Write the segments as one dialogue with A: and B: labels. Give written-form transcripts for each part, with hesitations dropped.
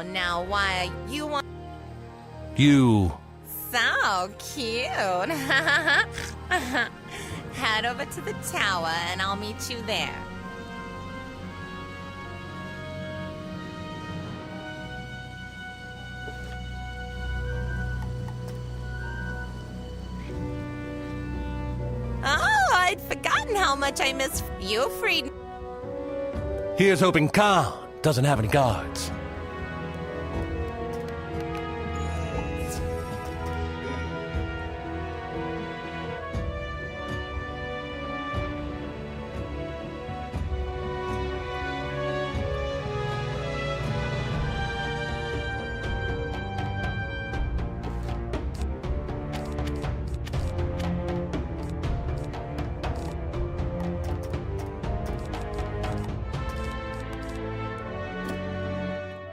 A: Oh, now why are you on?
B: You...
A: So cute. Head over to the tower and I'll meet you there. Oh, I'd forgotten how much I miss you, Frieden.
B: Here's hoping Khan doesn't have any guards.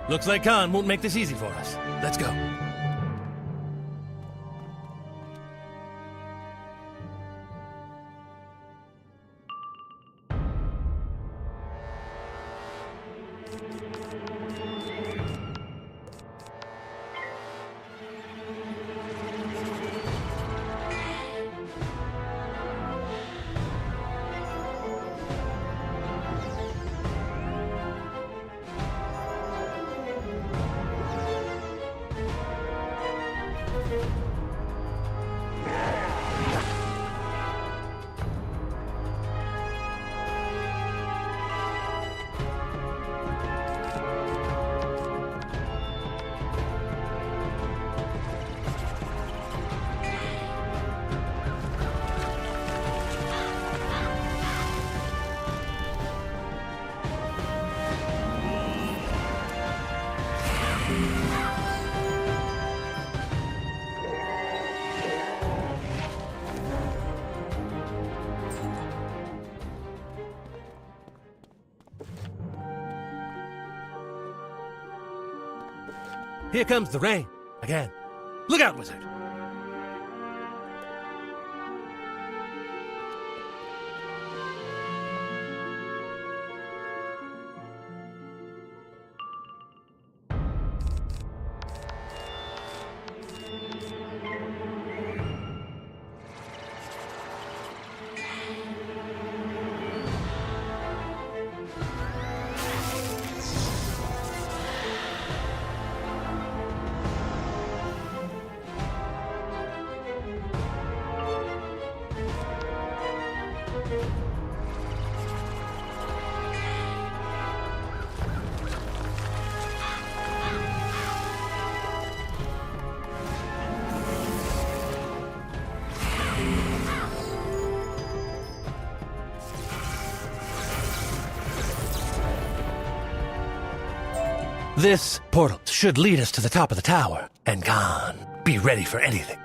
B: Looks like Khan won't make this easy for us. Let's go. Here comes the rain. Again. Look out, wizard! This portal should lead us to the top of the tower. And Khan, be ready for anything.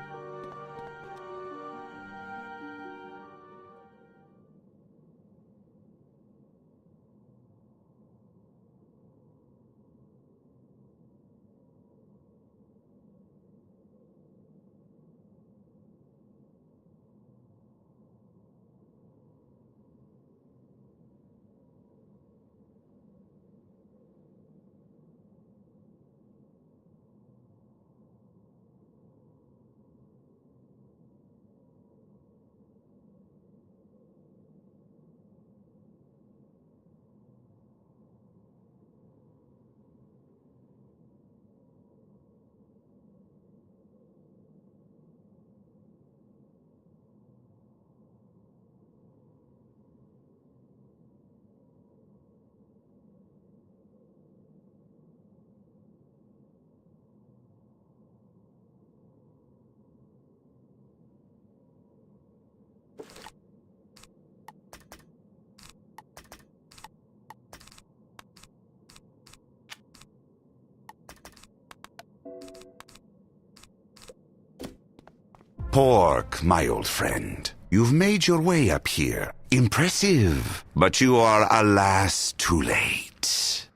C: Pork, my old friend. You've made your way up here. Impressive. But you are, alas, too late.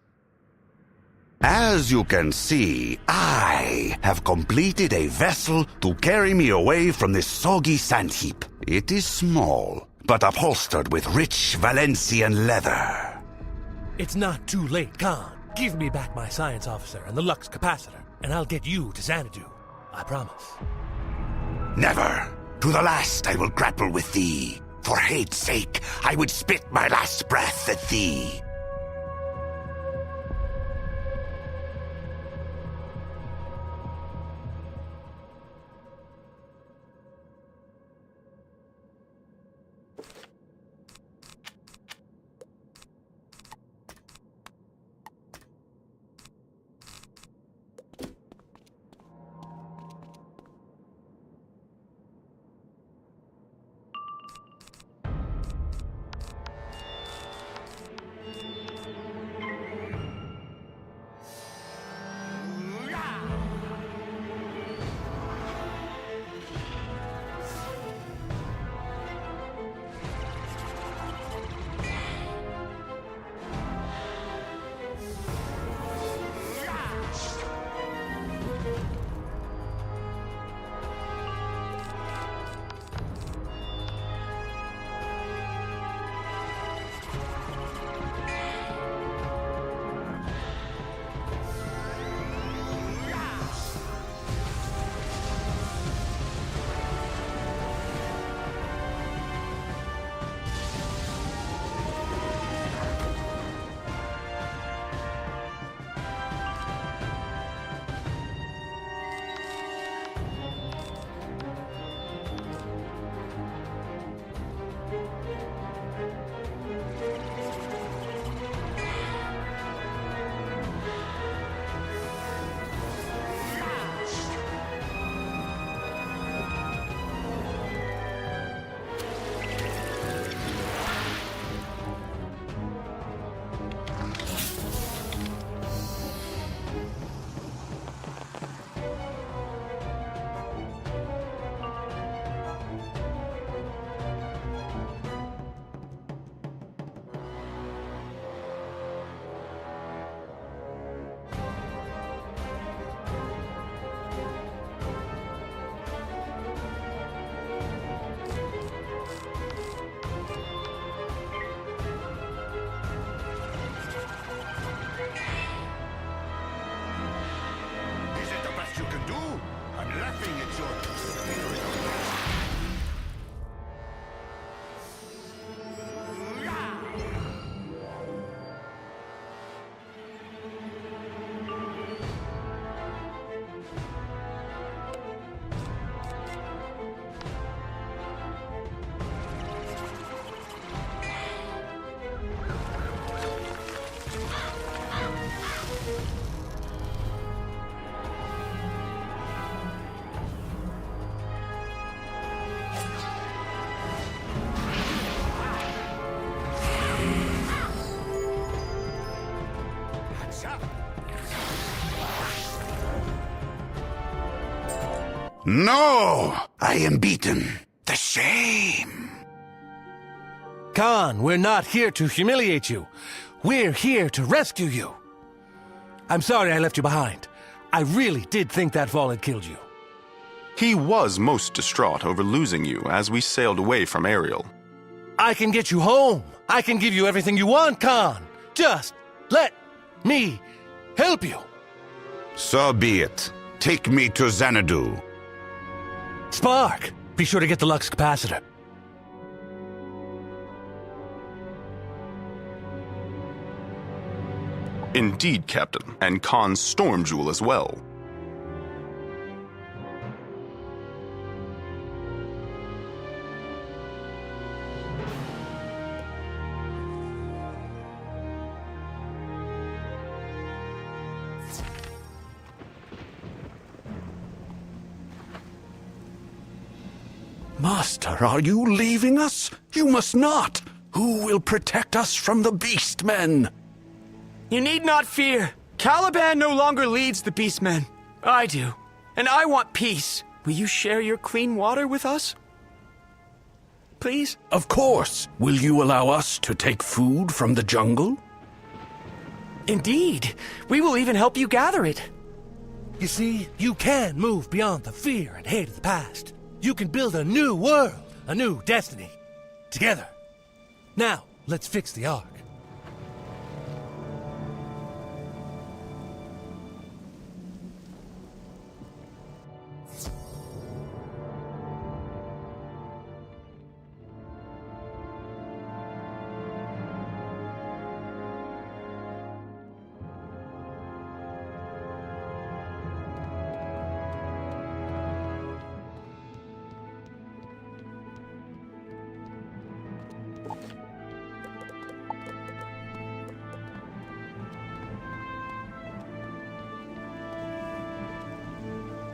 C: As you can see, I have completed a vessel to carry me away from this soggy sand heap. It is small, but upholstered with rich Valencian leather.
B: It's not too late, Khan. Give me back my science officer and the Lux capacitor, and I'll get you to Xanadu. I promise.
C: Never. To the last I will grapple with thee. For hate's sake, I would spit my last breath at thee. No! I am beaten. The shame!
B: Khan, we're not here to humiliate you. We're here to rescue you. I'm sorry I left you behind. I really did think that fall had killed you.
D: He was most distraught over losing you as we sailed away from Ariel.
B: I can get you home. I can give you everything you want, Khan. Just let me help you.
C: So be it. Take me to Xanadu.
B: Spark, be sure to get the Lux capacitor.
D: Indeed, Captain, and Khan's storm jewel as well.
C: Master, are you leaving us? You must not. Who will protect us from the Beastmen?
E: You need not fear. Caliban no longer leads the Beastmen. I do. And I want peace. Will you share your clean water with us? Please?
C: Of course. Will you allow us to take food from the jungle?
E: Indeed. We will even help you gather it.
B: You see, you can move beyond the fear and hate of the past. You can build a new world, a new destiny. Together. Now, let's fix the Ark.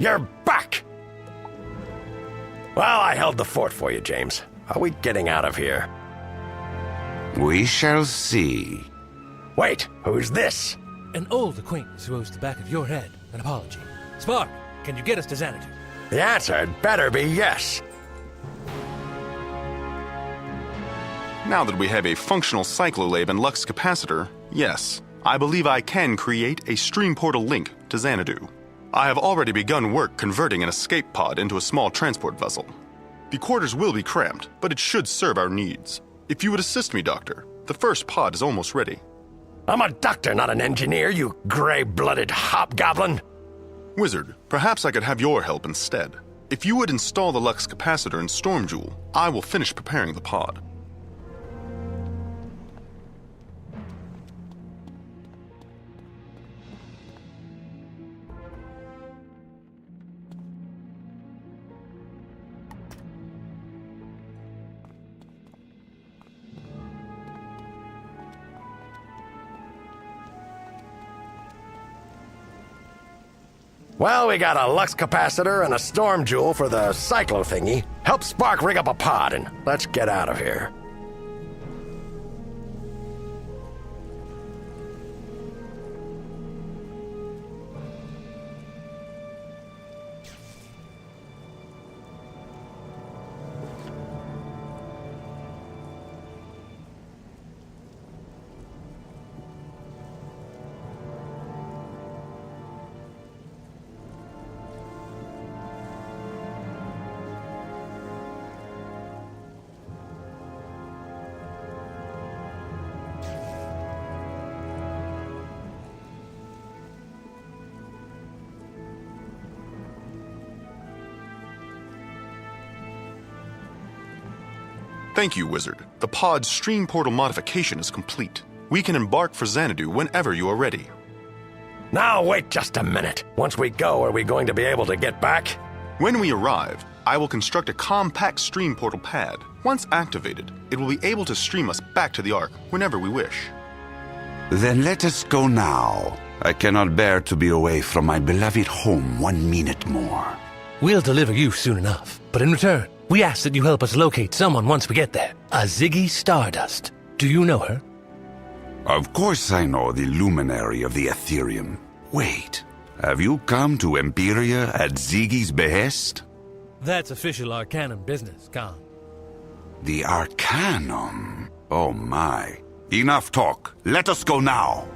F: You're back! Well, I held the fort for you, James. Are we getting out of here?
C: We shall see.
F: Wait, who's this?
B: An old acquaintance who owes the back of your head an apology. Spark, can you get us to Xanadu?
F: The answer had better be yes.
D: Now that we have a functional cyclolab and lux capacitor, yes, I believe I can create a stream portal link to Xanadu. I have already begun work converting an escape pod into a small transport vessel. The quarters will be cramped, but it should serve our needs. If you would assist me, Doctor, the first pod is almost ready.
F: I'm a doctor, not an engineer, you gray-blooded hobgoblin.
D: Wizard, perhaps I could have your help instead. If you would install the lux capacitor and storm jewel, I will finish preparing the pod.
F: Well, we got a lux capacitor and a storm jewel for the cyclo thingy. Help Spark rig up a pod and let's get out of here.
D: Thank you, Wizard. The pod's stream portal modification is complete. We can embark for Xanadu whenever you are ready.
F: Now wait just a minute. Once we go, are we going to be able to get back?
D: When we arrive, I will construct a compact stream portal pad. Once activated, it will be able to stream us back to the Ark whenever we wish.
C: Then let us go now. I cannot bear to be away from my beloved home 1 minute more.
B: We'll deliver you soon enough, but in return, we ask that you help us locate someone once we get there. A Ziggy Stardust. Do you know her?
C: Of course I know the luminary of the Ethereum. Wait, have you come to Empyrea at Ziggy's behest?
B: That's official Arcanum business, Khan.
C: The Arcanum? Oh my. Enough talk. Let us go now.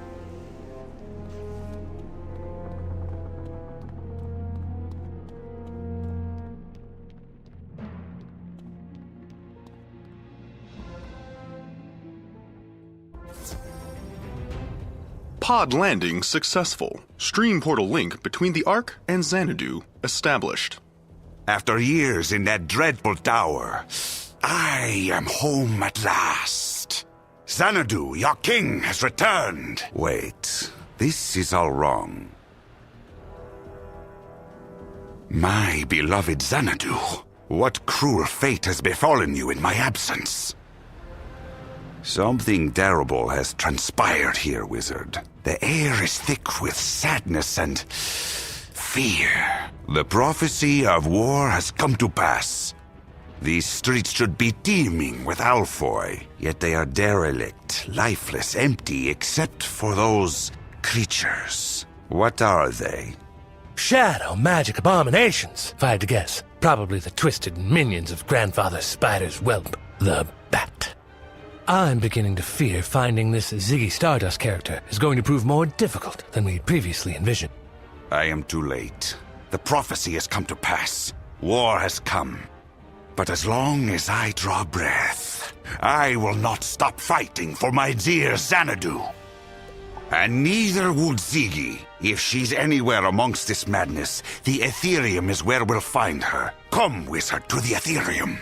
D: Pod landing successful. Stream portal link between the Ark and Xanadu established.
C: After years in that dreadful tower, I am home at last. Xanadu, your king, has returned. Wait, this is all wrong. My beloved Xanadu, what cruel fate has befallen you in my absence? Something terrible has transpired here, wizard. The air is thick with sadness and fear. The prophecy of war has come to pass. These streets should be teeming with Alfoy, yet they are derelict, lifeless, empty, except for those creatures. What are they?
B: Shadow magic abominations, if I had to guess. Probably the twisted minions of Grandfather Spider's whelp, the Bat. I'm beginning to fear finding this Ziggy Stardust character is going to prove more difficult than we previously envisioned.
C: I am too late. The prophecy has come to pass. War has come. But as long as I draw breath, I will not stop fighting for my dear Xanadu. And neither would Ziggy. If she's anywhere amongst this madness, the Ethereum is where we'll find her. Come, wizard, to the Ethereum.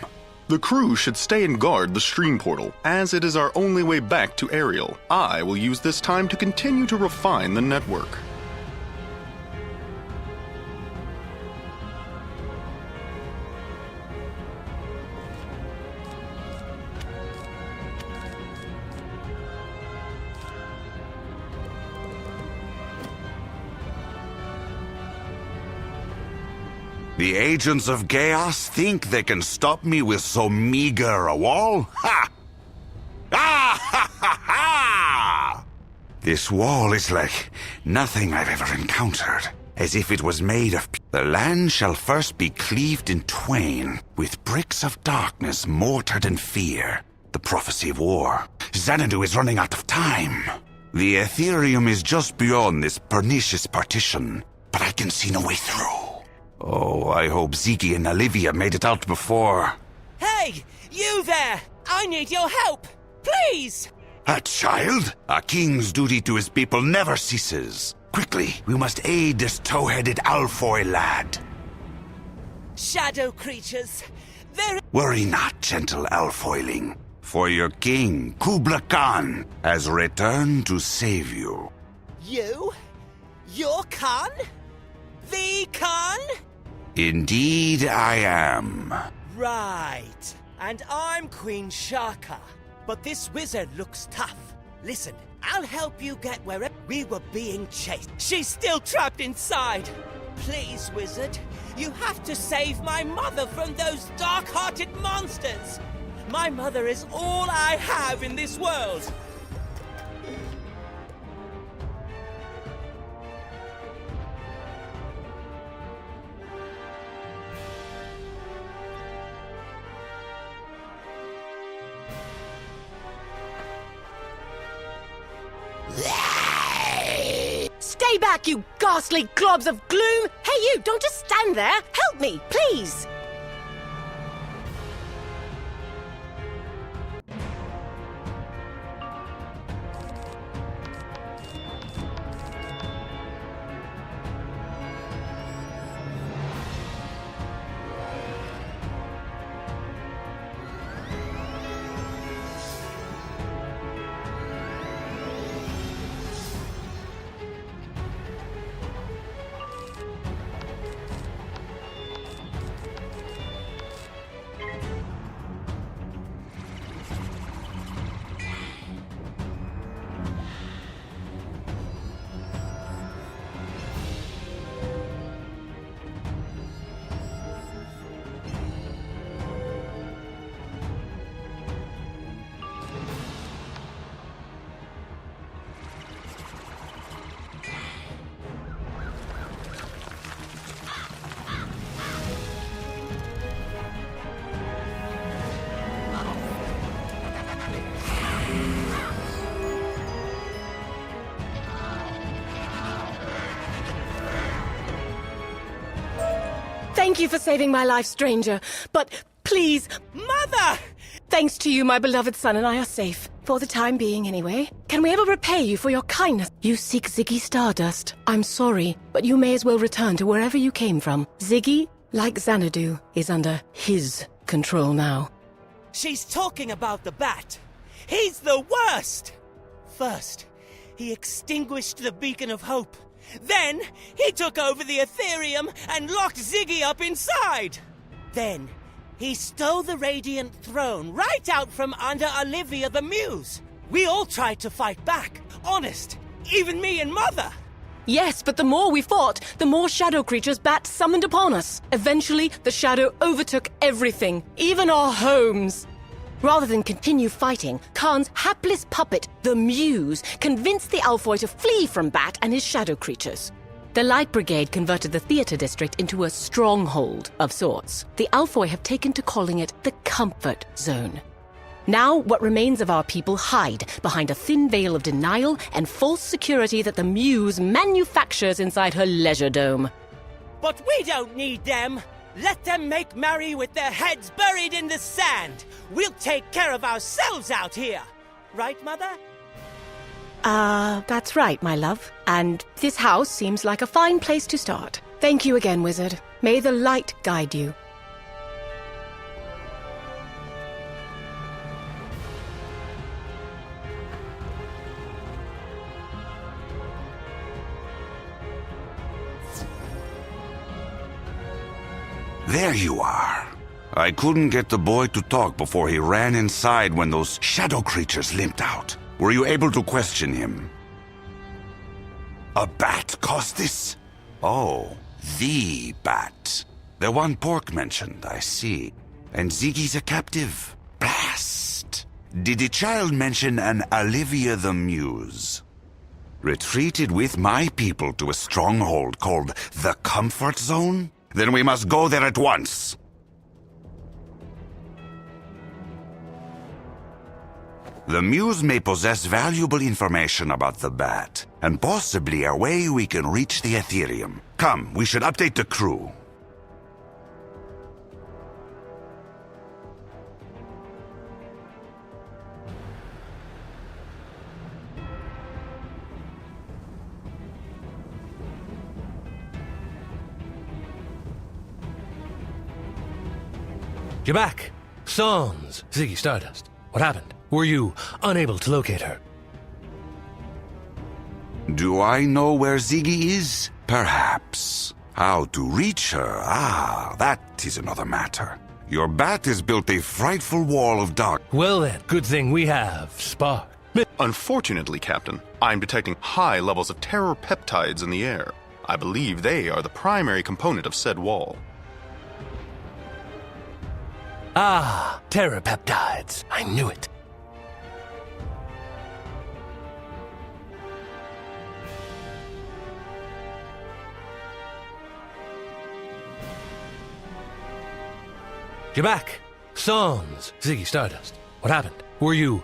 D: The crew should stay and guard the stream portal, as it is our only way back to Ariel. I will use this time to continue to refine the network.
C: The agents of chaos think they can stop me with so meager a wall? Ha! Ah, ha, ha, ha! This wall is like nothing I've ever encountered, as if it was made of... The land shall first be cleaved in twain, with bricks of darkness mortared in fear. The prophecy of war. Xanadu is running out of time. The Ethereum is just beyond this pernicious partition, but I can see no way through. Oh, I hope Ziggy and Olivia made it out before.
G: Hey, you there! I need your help! Please!
C: A child? A king's duty to his people never ceases. Quickly, we must aid this tow-headed Alfoy lad.
G: Shadow creatures. They're...
C: Worry not, gentle Alfoyling, for your king, Kubla Khan, has returned to save you.
G: You? Your Khan? The Khan?
C: Indeed I am.
G: Right. And I'm Queen Shaka. But this wizard looks tough. Listen, I'll help you get wherever we were being chased. She's still trapped inside. Please, wizard, you have to save my mother from those dark-hearted monsters. My mother is all I have in this world.
H: Stay back, you ghastly globs of gloom! Hey, you, don't just stand there! Help me, please! Thank you for saving my life, stranger. But please...
G: Mother!
H: Thanks to you, my beloved son and I are safe. For the time being, anyway. Can we ever repay you for your kindness? You seek Ziggy Stardust. I'm sorry, but you may as well return to wherever you came from. Ziggy, like Xanadu, is under his control now.
G: She's talking about the bat. He's the worst! First, he extinguished the beacon of hope. Then, he took over the Ethereum and locked Ziggy up inside. Then, he stole the Radiant Throne right out from under Olivia the Muse. We all tried to fight back, honest, even me and Mother.
H: Yes, but the more we fought, the more shadow creatures Bat summoned upon us. Eventually, the shadow overtook everything, even our homes. Rather than continue fighting, Khan's hapless puppet, the Muse, convinced the Alfoy to flee from Bat and his shadow creatures. The Light Brigade converted the theater district into a stronghold of sorts. The Alfoy have taken to calling it the Comfort Zone. Now, what remains of our people hide behind a thin veil of denial and false security that the Muse manufactures inside her leisure dome.
G: But we don't need them. Let them make merry with their heads buried in the sand. We'll take care of ourselves out here. Right, Mother?
H: That's right, my love. And this house seems like a fine place to start. Thank you again, wizard. May the light guide you.
C: There you are. I couldn't get the boy to talk before he ran inside when those shadow creatures limped out. Were you able to question him? A bat caused this? Oh, the bat. The one Pork mentioned, I see. And Ziggy's a captive. Blast! Did the child mention an Olivia the Muse? Retreated with my people to a stronghold called the Comfort Zone? Then we must go there at once. The Muse may possess valuable information about the Bat, and possibly a way we can reach the Ethereum. Come, we should update the crew.
B: You're back. Sans, Ziggy Stardust. What happened? Were you unable to locate her?
C: Do I know where Ziggy is? Perhaps. How to reach her? That is another matter. Your Bat has built a frightful wall of dark.
B: Well then, good thing we have Spark.
D: Unfortunately, Captain, I'm detecting high levels of terror peptides in the air. I believe they are the primary component of said wall.
B: Ah, terror peptides. I knew it. You're back. Sans, Ziggy Stardust. What happened? Were you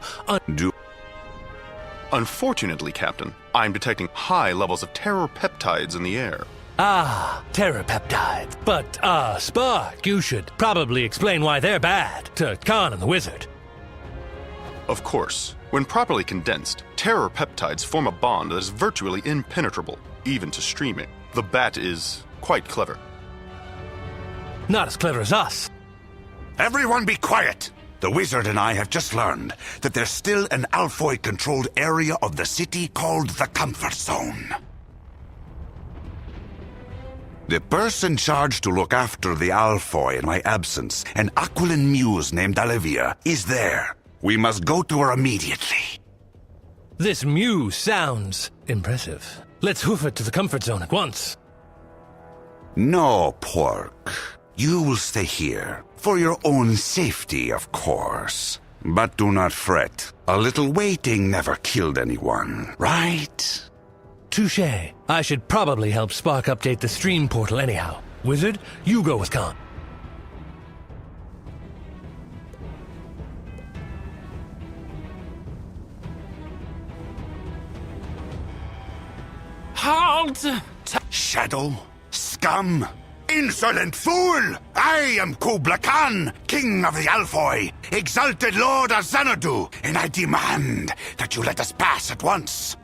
D: Unfortunately, Captain, I'm detecting high levels of terror peptides in the air.
B: Ah, terror peptides. But, Spark, you should probably explain why they're bad to Khan and the Wizard.
D: Of course, when properly condensed, terror peptides form a bond that is virtually impenetrable, even to streaming. The Bat is quite clever.
B: Not as clever as us.
C: Everyone be quiet! The Wizard and I have just learned that there's still an Alfoy-controlled area of the city called the Comfort Zone. The person charged to look after the Alfoy in my absence, an Aquiline Muse named Olivia, is there. We must go to her immediately.
B: This Muse sounds impressive. Let's hoof it to the Comfort Zone at once.
C: No, Pork. You will stay here. For your own safety, of course. But do not fret. A little waiting never killed anyone, right?
B: Touché. I should probably help Spark update the stream portal anyhow. Wizard, you go with Khan.
C: Halt! Shadow? Scum? Insolent fool! I am Kubla Khan, King of the Alfoy, exalted Lord of Xanadu, and I demand that you let us pass at once.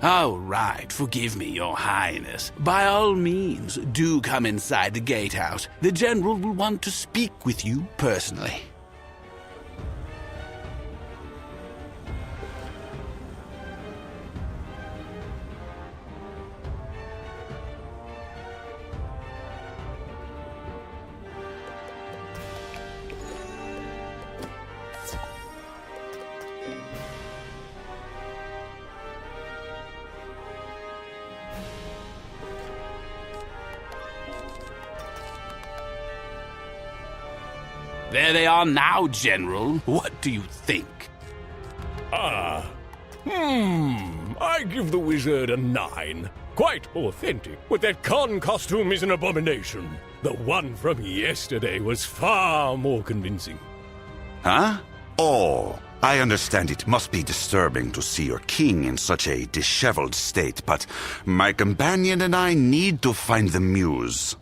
I: All right, forgive me, Your Highness. By all means, do come inside the gatehouse. The General will want to speak with you personally. There they are now, General. What do you think?
J: I give the Wizard a 9. Quite authentic, but that Khan costume is an abomination. The one from yesterday was far more convincing.
C: Huh? Oh, I understand it must be disturbing to see your king in such a disheveled state, but my companion and I need to find the Muse.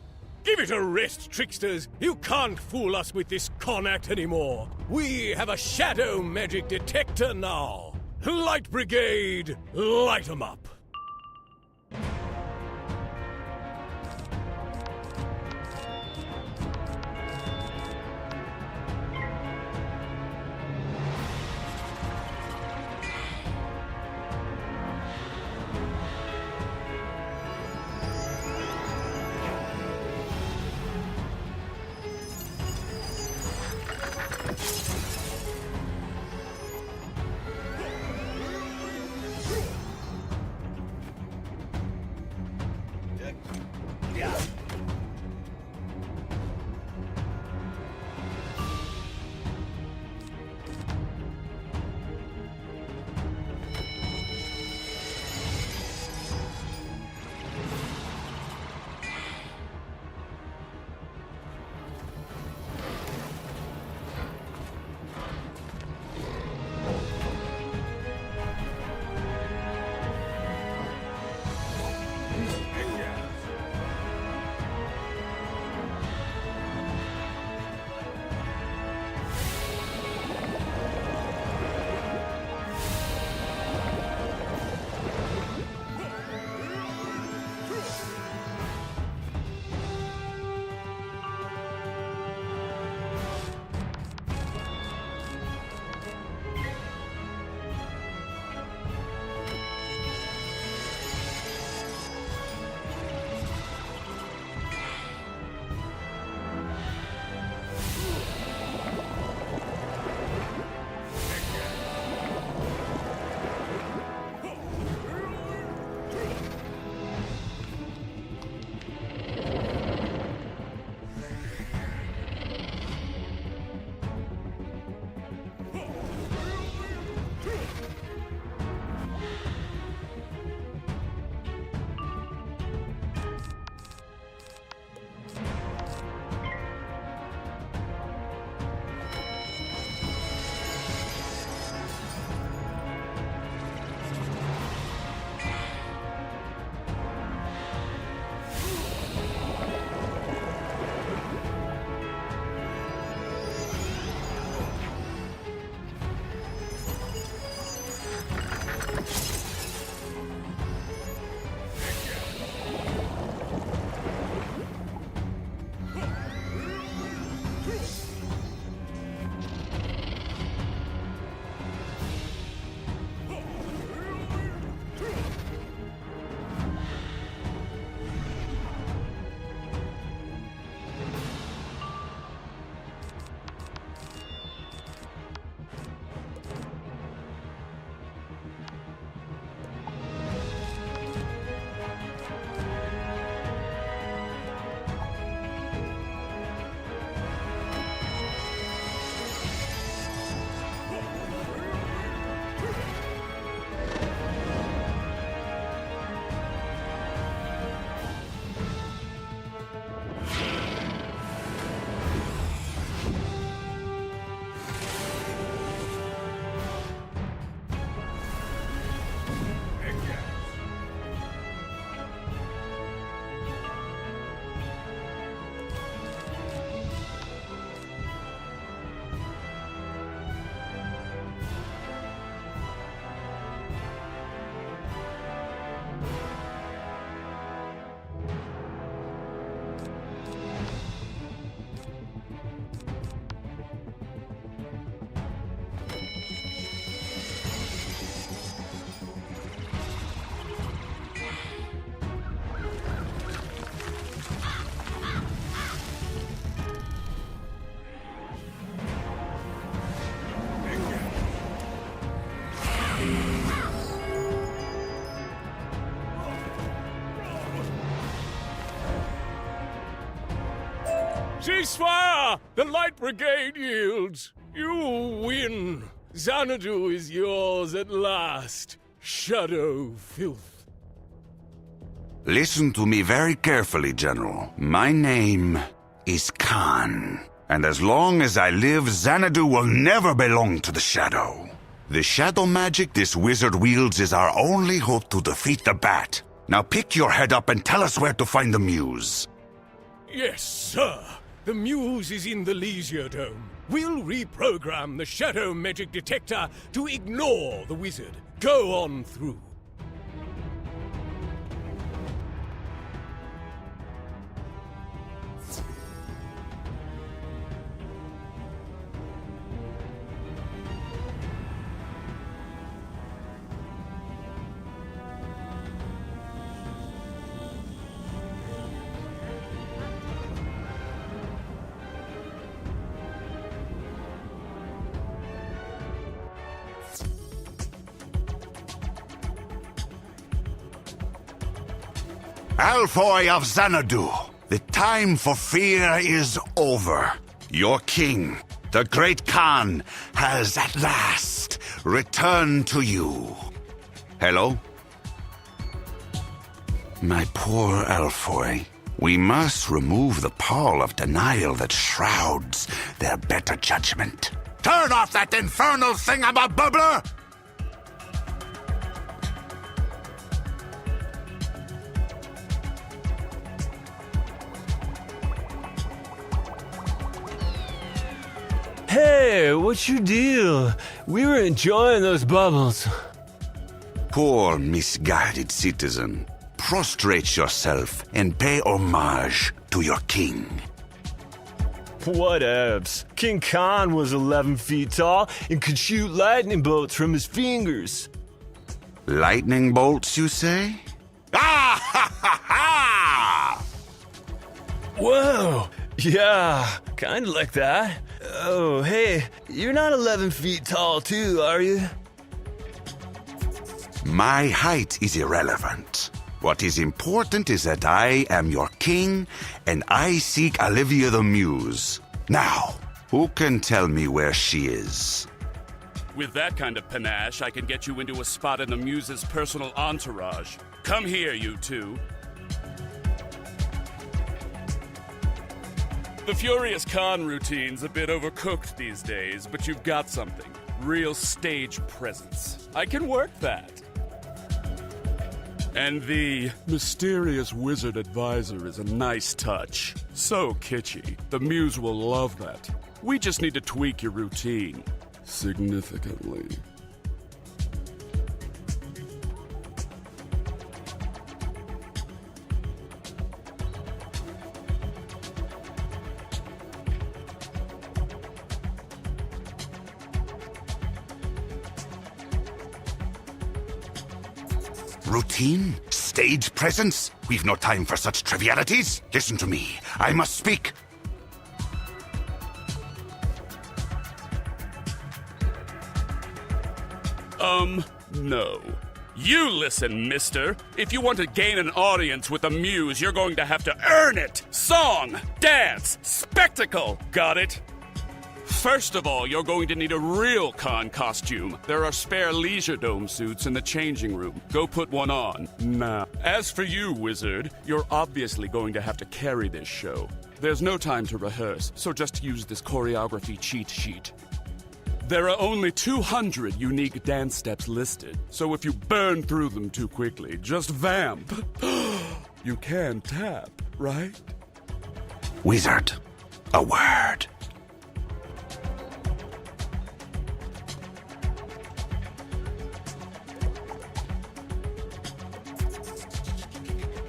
J: Give it a rest, tricksters! You can't fool us with this con act anymore! We have a shadow magic detector now! Light Brigade, light 'em up! Ceasefire! The Light Brigade yields. You win. Xanadu is yours at last. Shadow filth.
C: Listen to me very carefully, General. My name is Khan. And as long as I live, Xanadu will never belong to the Shadow. The shadow magic this wizard wields is our only hope to defeat the Bat. Now pick your head up and tell us where to find the Muse.
J: Yes, sir. The Muse is in the Leisure Dome. We'll reprogram the shadow magic detector to ignore the wizard. Go on through.
C: Alfoy of Xanadu, the time for fear is over. Your king, the great Khan, has at last returned to you. Hello? My poor Alfoy. We must remove the pall of denial that shrouds their better judgment. Turn off that infernal thingamabobbler!
K: Hey, what's your deal? We were enjoying those bubbles.
C: Poor misguided citizen. Prostrate yourself and pay homage to your king.
K: Whatevs. King Khan was 11 feet tall and could shoot lightning bolts from his fingers.
C: Lightning bolts, you say? Ah ha ha ha!
K: Whoa! Yeah, kinda like that. Oh, hey, you're not 11 feet tall too, are you?
C: My height is irrelevant. What is important is that I am your king, and I seek Olivia the Muse. Now, who can tell me where she is?
L: With that kind of panache, I can get you into a spot in the Muse's personal entourage. Come here, you two. The Furious Khan routine's a bit overcooked these days, but you've got something. Real stage presence. I can work that. And the mysterious wizard advisor is a nice touch. So kitschy. The Muse will love that. We just need to tweak your routine. Significantly.
C: Routine? Stage presence? We've no time for such trivialities. Listen to me. I must speak.
L: No. You listen, mister. If you want to gain an audience with the Muse, you're going to have to earn it. Song, dance, spectacle. Got it? First of all, you're going to need a real con costume. There are spare Leisure Dome suits in the changing room. Go put one on. Now, as for you, wizard, you're obviously going to have to carry this show. There's no time to rehearse, so just use this choreography cheat sheet. There are only 200 unique dance steps listed, so if you burn through them too quickly, just vamp. You can tap, right?
C: Wizard, a word.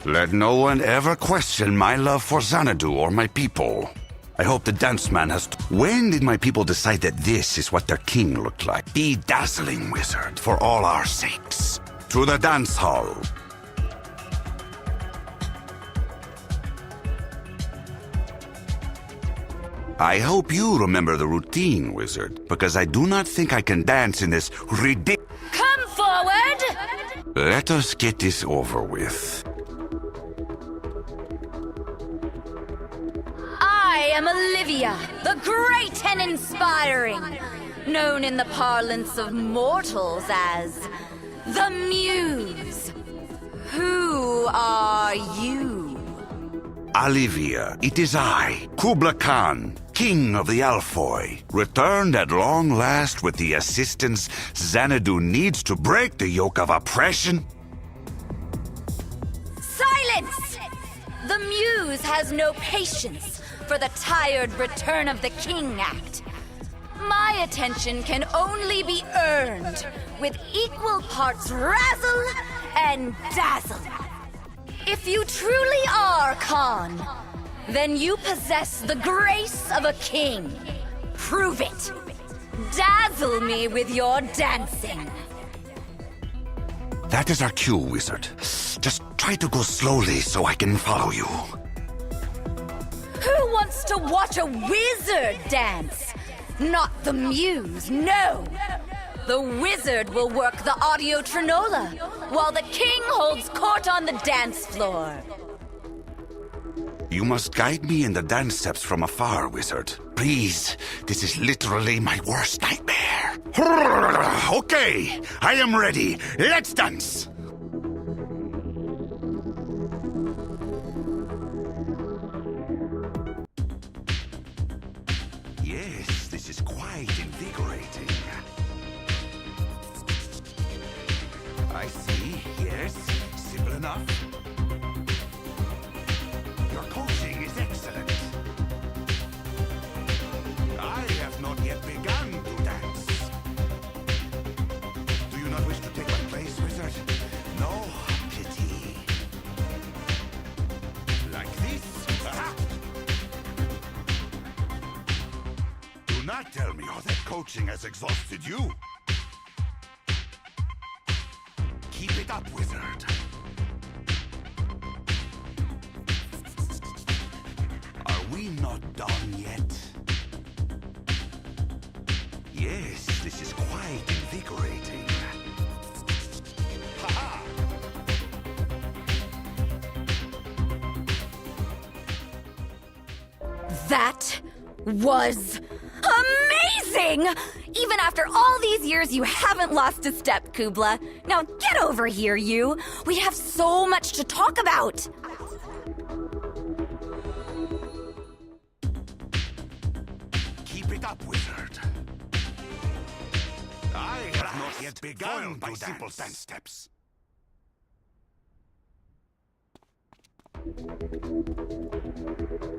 C: Let no one ever question my love for Xanadu or my people. I hope the dance man has... When did my people decide that this is what their king looked like? Be dazzling, wizard, for all our sakes. To the dance hall. I hope you remember the routine, wizard, because I do not think I can dance in this ridiculous...
M: Come forward!
C: Let us get this over with.
M: I am Empyrea, the great and inspiring, known in the parlance of mortals as the Muse. Who are you?
C: Olivia, it is I, Kubla Khan, King of the Alfoy, returned at long last with the assistance Xanadu needs to break the yoke of oppression.
M: Silence! The Muse has no patience for the tired return of the King act. My attention can only be earned with equal parts razzle and dazzle. If you truly are Khan, then you possess the grace of a king. Prove it. Dazzle me with your dancing.
C: That is our cue, wizard. Just try to go slowly so I can follow you.
M: Who wants to watch a wizard dance? Not the Muse, no! The wizard will work the audio trinola, while the king holds court on the dance floor.
C: You must guide me in the dance steps from afar, wizard. Please, this is literally my worst nightmare. Okay, I am ready. Let's dance! Yes, this is quite invigorating. I see, yes. Simple enough. Your coaching is excellent. I have not yet begun to dance. Do you not wish to take my place, wizard? No pity. Like this? Aha! Do not tell me how that coaching has exhausted you. Keep it up, wizard. Are we not done yet? Yes, this is quite invigorating. Ha-ha!
M: That was amazing! Even after all these years, you haven't lost a step, Kubla. Now get over here, you. We have so much to talk about.
C: Keep it up, wizard. I have not yet begun by simple dance steps.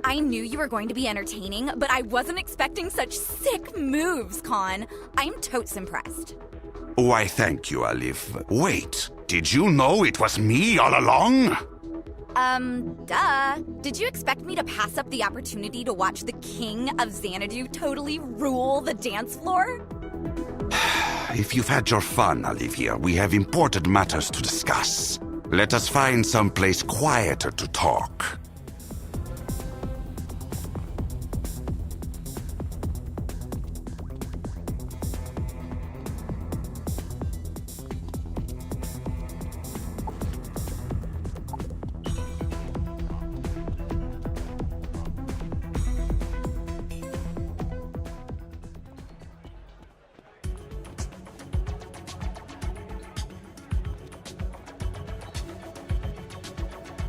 M: I knew you were going to be entertaining, but I wasn't expecting such sick moves, Khan. I'm totes impressed.
C: Why, thank you, Alif. Wait, did you know it was me all along?
M: Duh. Did you expect me to pass up the opportunity to watch the King of Xanadu totally rule the dance floor?
C: If you've had your fun, Olivia, we have important matters to discuss. Let us find some place quieter to talk.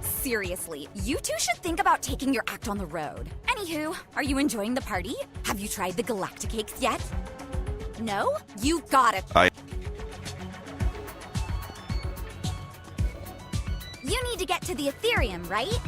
M: Seriously, you two should think about taking your act on the road. Anywho, are you enjoying the party? Have you tried the Galactic Cakes yet? No? You got it. You need to get to the Ethereum, right?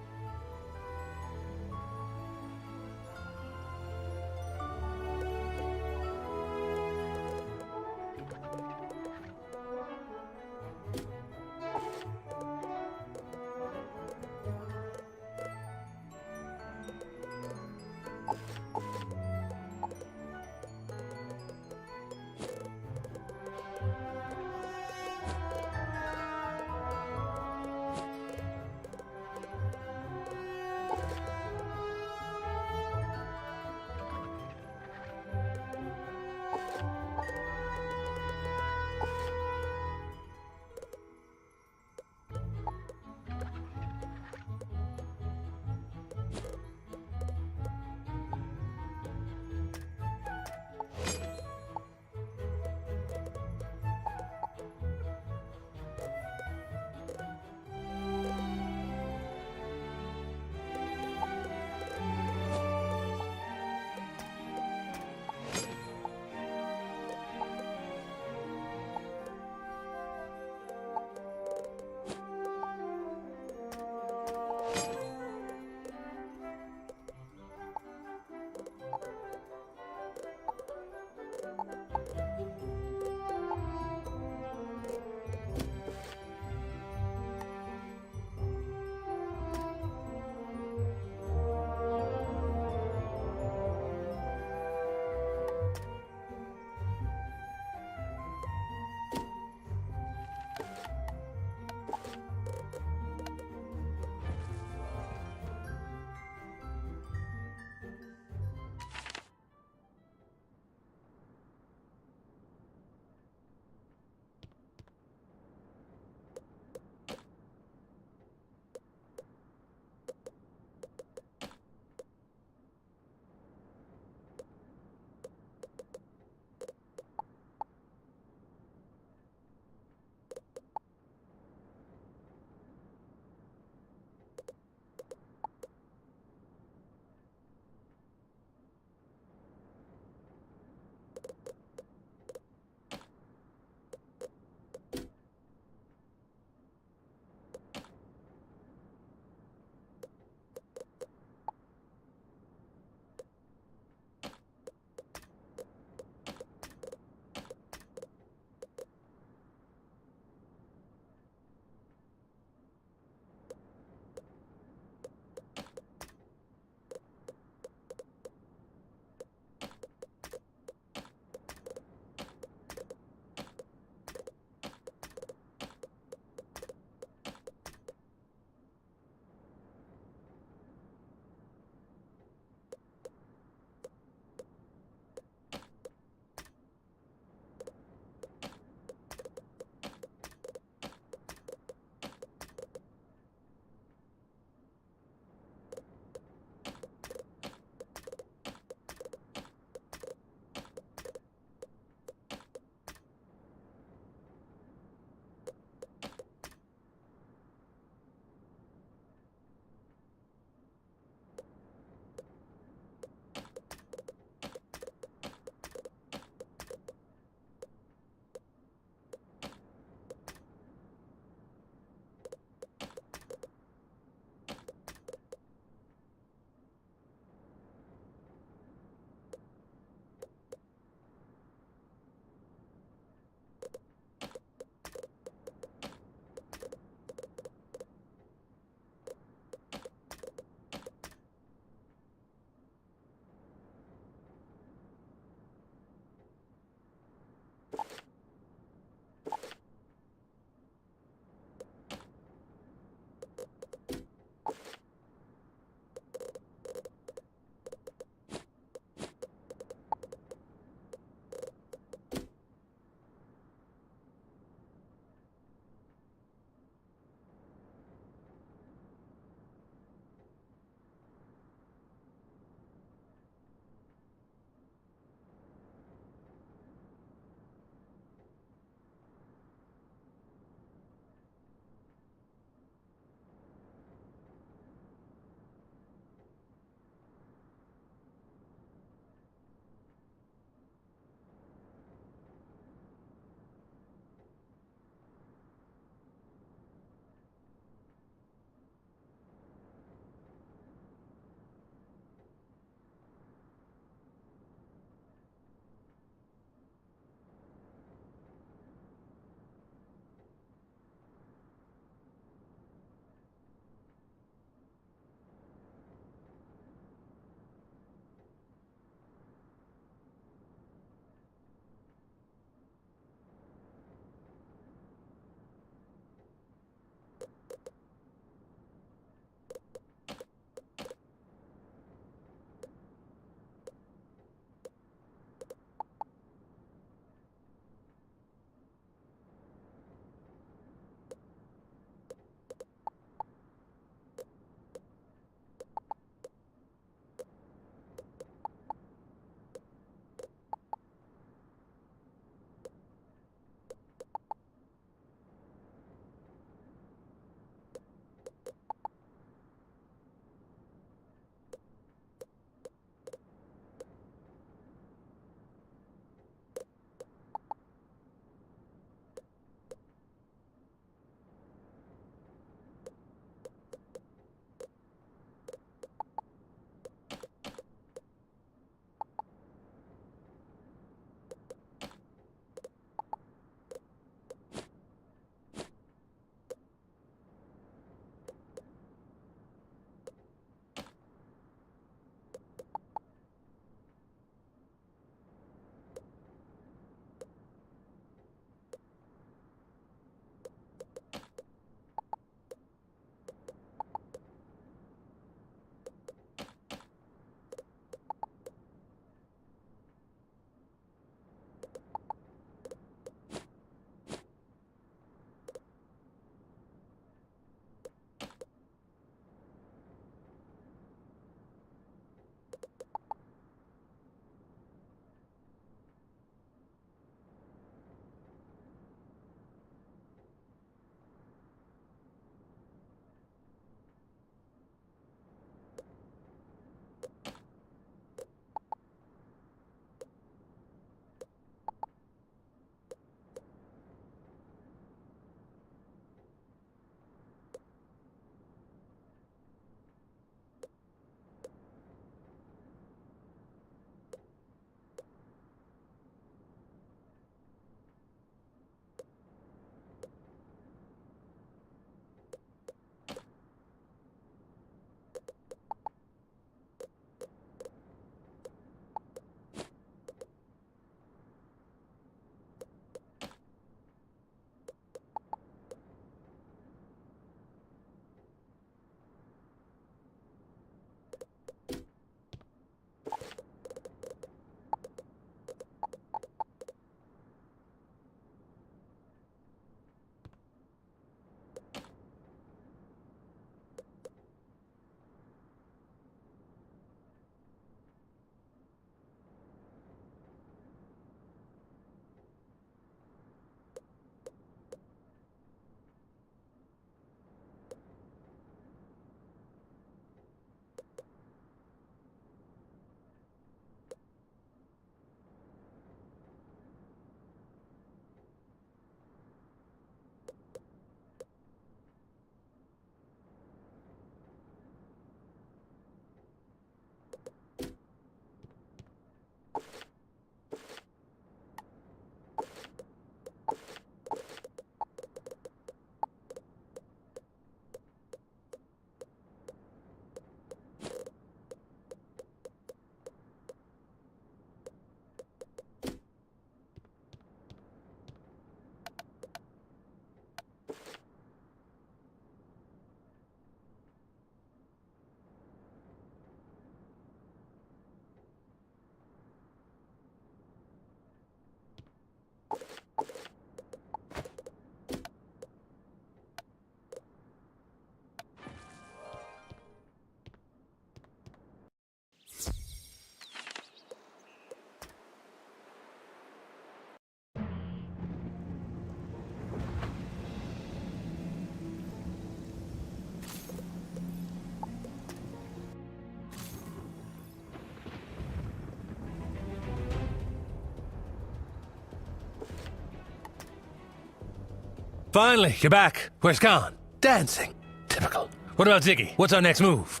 B: Finally, you're back. Where's Khan? Dancing. Typical. What about Ziggy? What's our next move?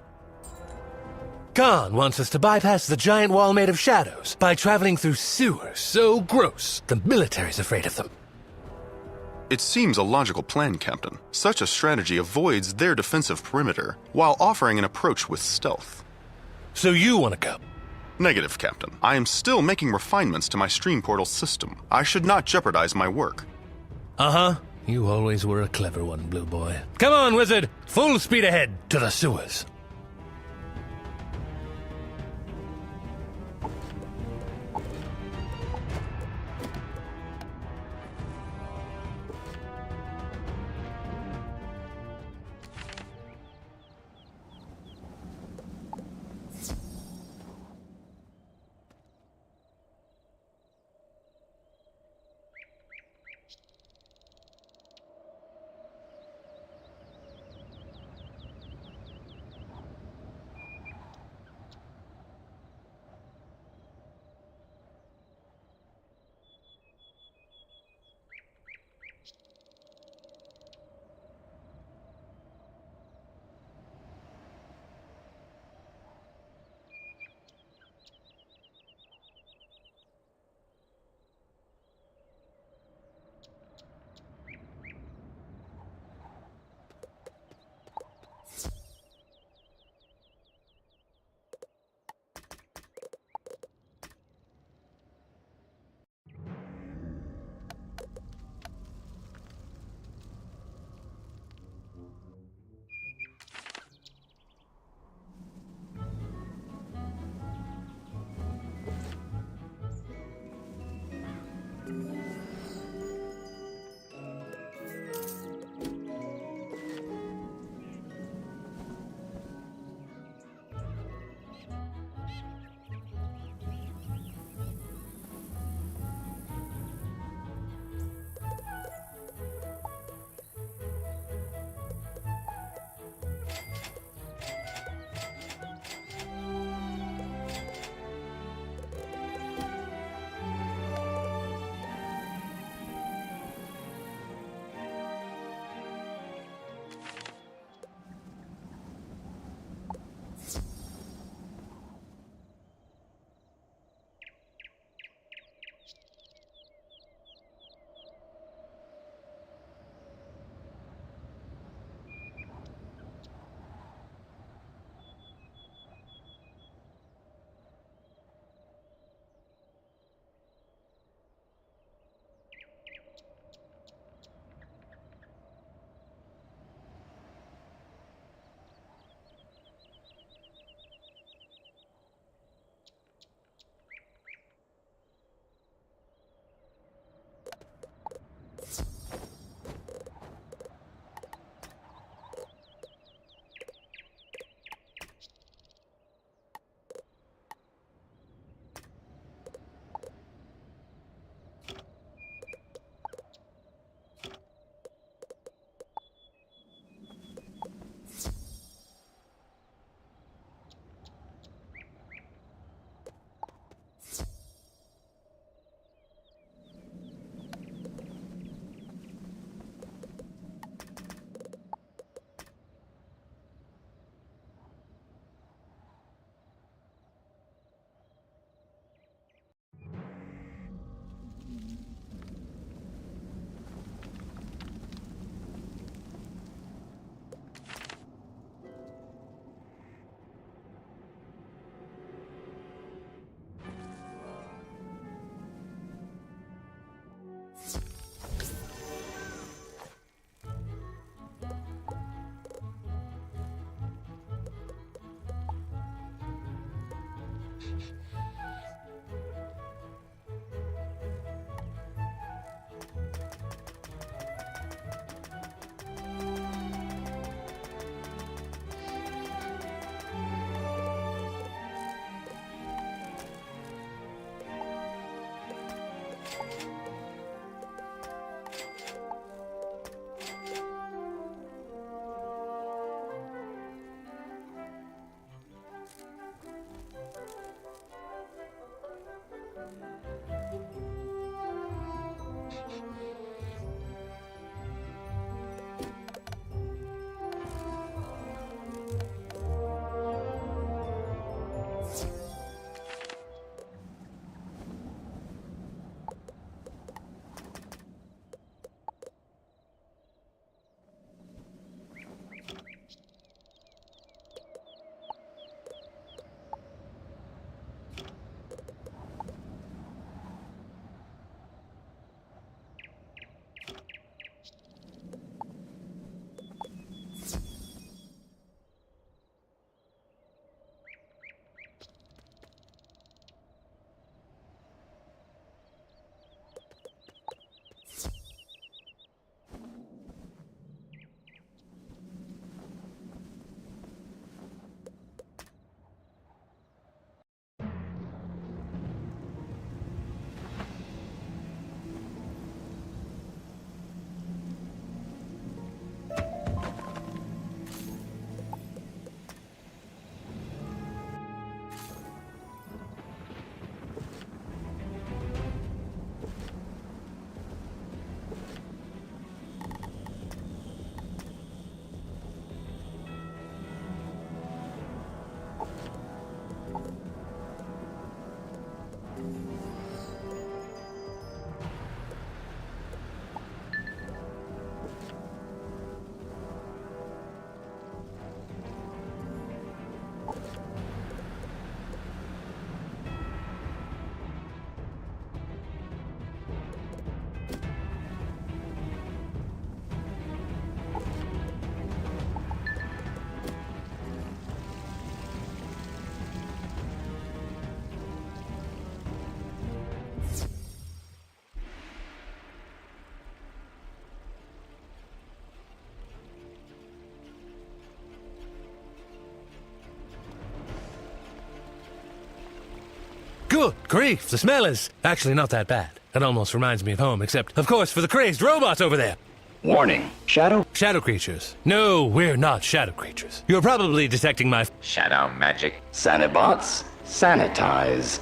B: Khan wants us to bypass the giant wall made of shadows by traveling through sewers so gross the military's afraid of them.
D: It seems a logical plan, Captain. Such a strategy avoids their defensive perimeter, while offering an approach with stealth.
B: So you want to go?
D: Negative, Captain. I am still making refinements to my stream portal system. I should not jeopardize my work.
B: Uh-huh. You always were a clever one, Blue Boy. Come on, wizard! Full speed ahead to the sewers. Good grief, the smell is actually not that bad. It almost reminds me of home, except, of course, for the crazed robots over there.
N: Warning. Shadow
B: creatures. No, we're not shadow creatures. You're probably detecting my
N: shadow magic. Sanibots, sanitize.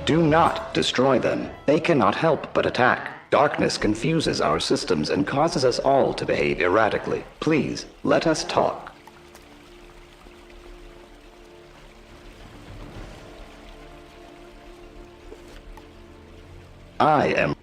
N: Do not destroy them. They cannot help but attack. Darkness confuses our systems and causes us all to behave erratically. Please, let us talk. I am...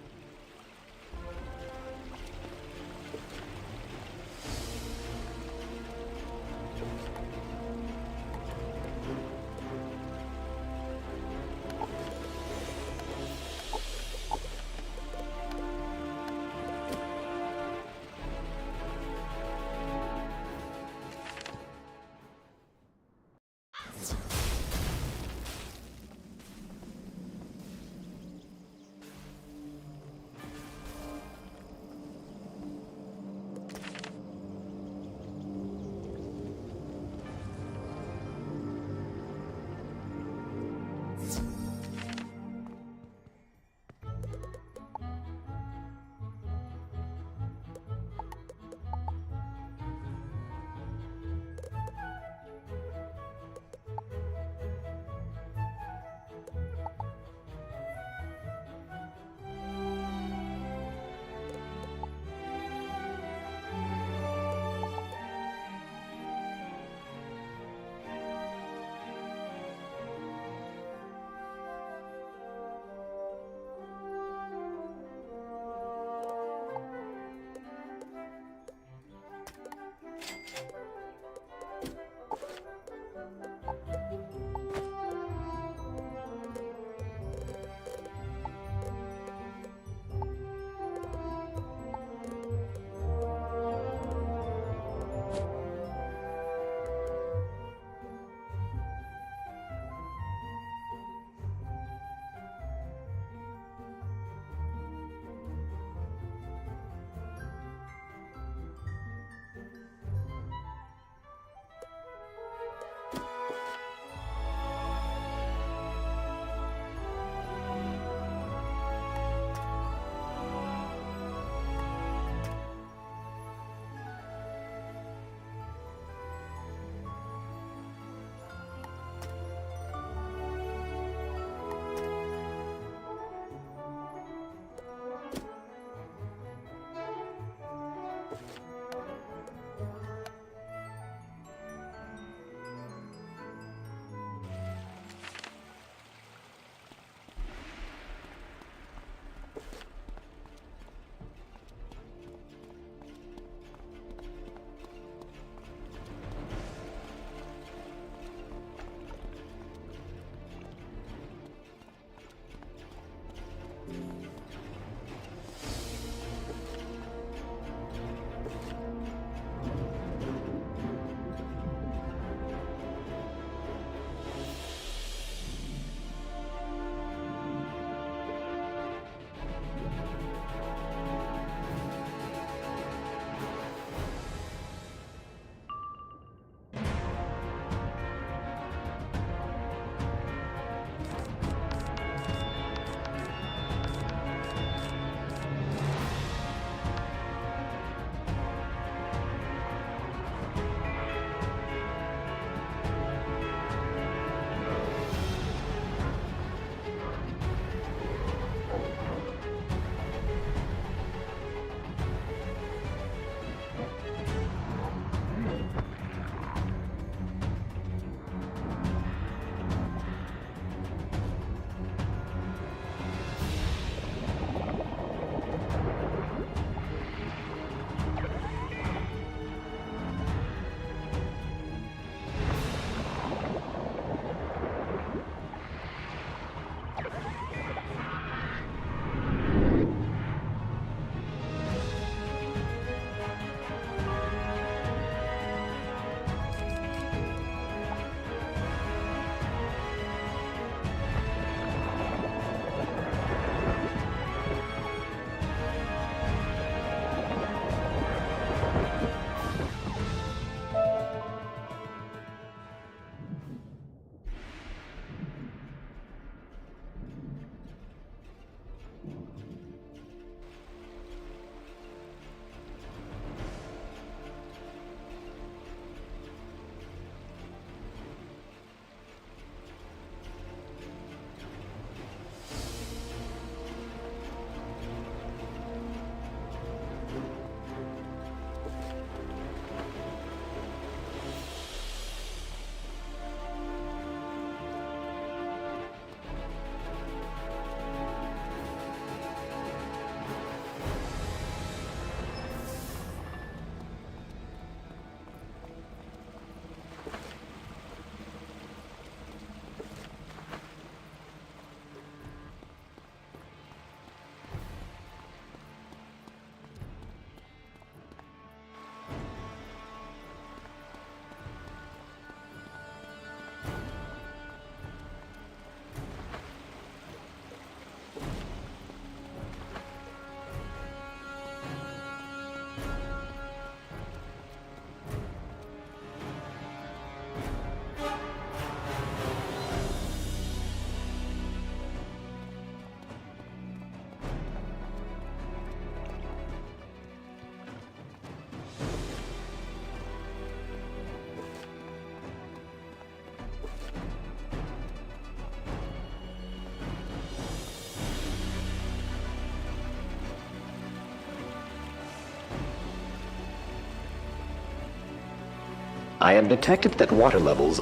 N: I have detected that water levels...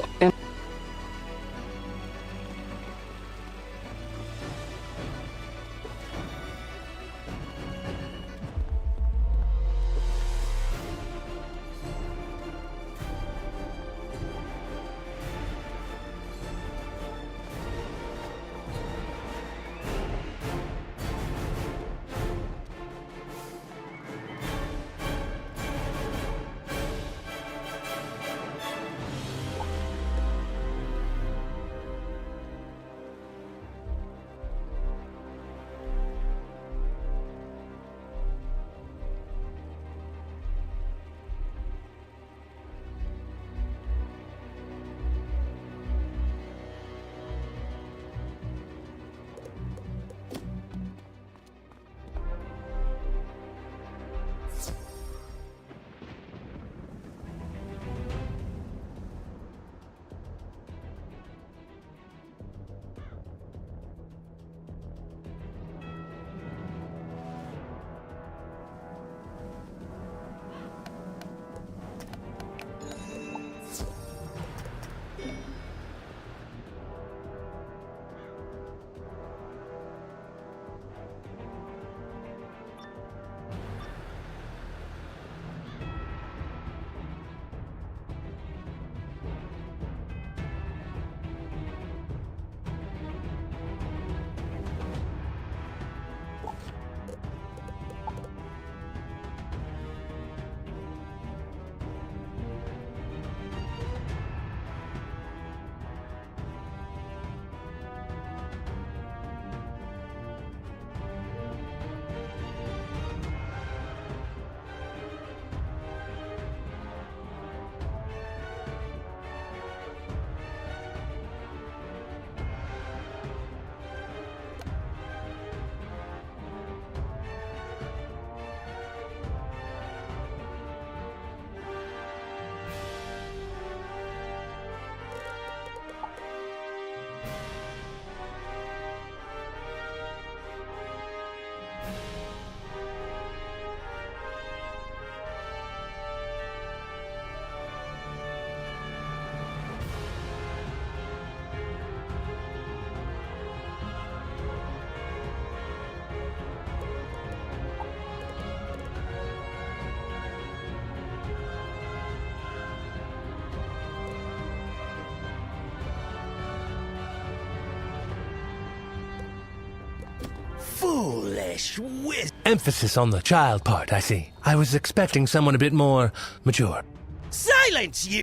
B: Foolish whiz. Emphasis on the child part, I see. I was expecting someone a bit more mature.
G: Silence, you!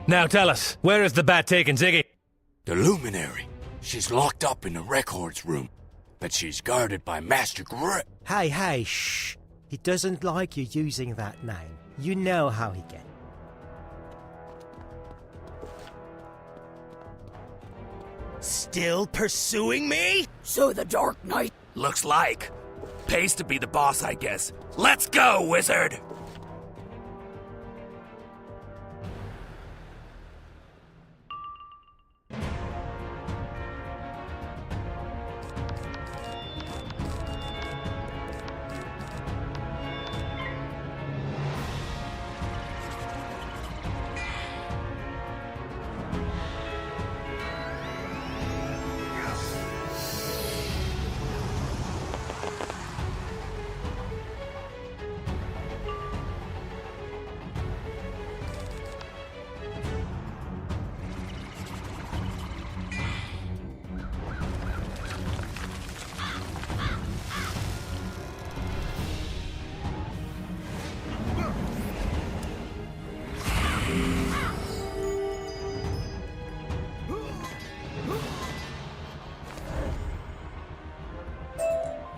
B: Now tell us, where is the bat taken, Ziggy?
O: The Luminary. She's locked up in the records room, but she's guarded by Master Grip.
P: Hey, shh. He doesn't like you using that name. You know how he gets.
G: Still pursuing me?
Q: So the Dark Knight?
I: Looks like. Pays to be the boss, I guess. Let's go, wizard!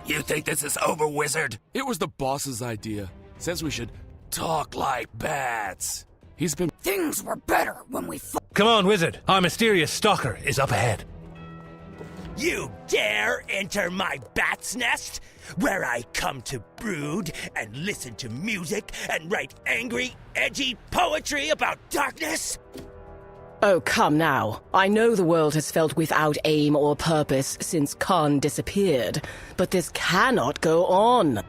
I: You think this is over, wizard?
R: It was the boss's idea. Says we should talk like bats. He's been...
Q: Things were better when we
B: Come on, wizard. Our mysterious stalker is up ahead.
G: You dare enter my bat's nest, where I come to brood and listen to music and write angry, edgy poetry about darkness?
H: Oh, come now. I know the world has felt without aim or purpose since Khan disappeared, but this cannot go on.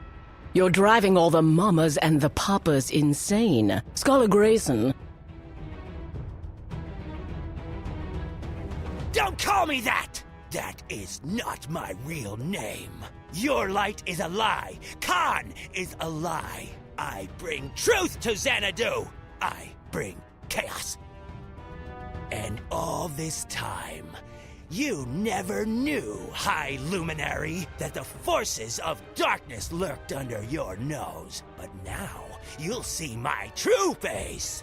H: You're driving all the mamas and the papas insane. Scholar Grayson.
G: Don't call me that! That is not my real name. Your light is a lie. Khan is a lie. I bring truth to Xanadu. I bring chaos. And all this time, you never knew, High Luminary, that the forces of darkness lurked under your nose. But now, you'll see my true face.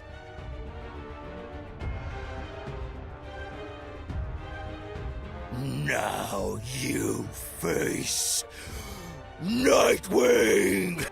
G: Now you face Nightwing!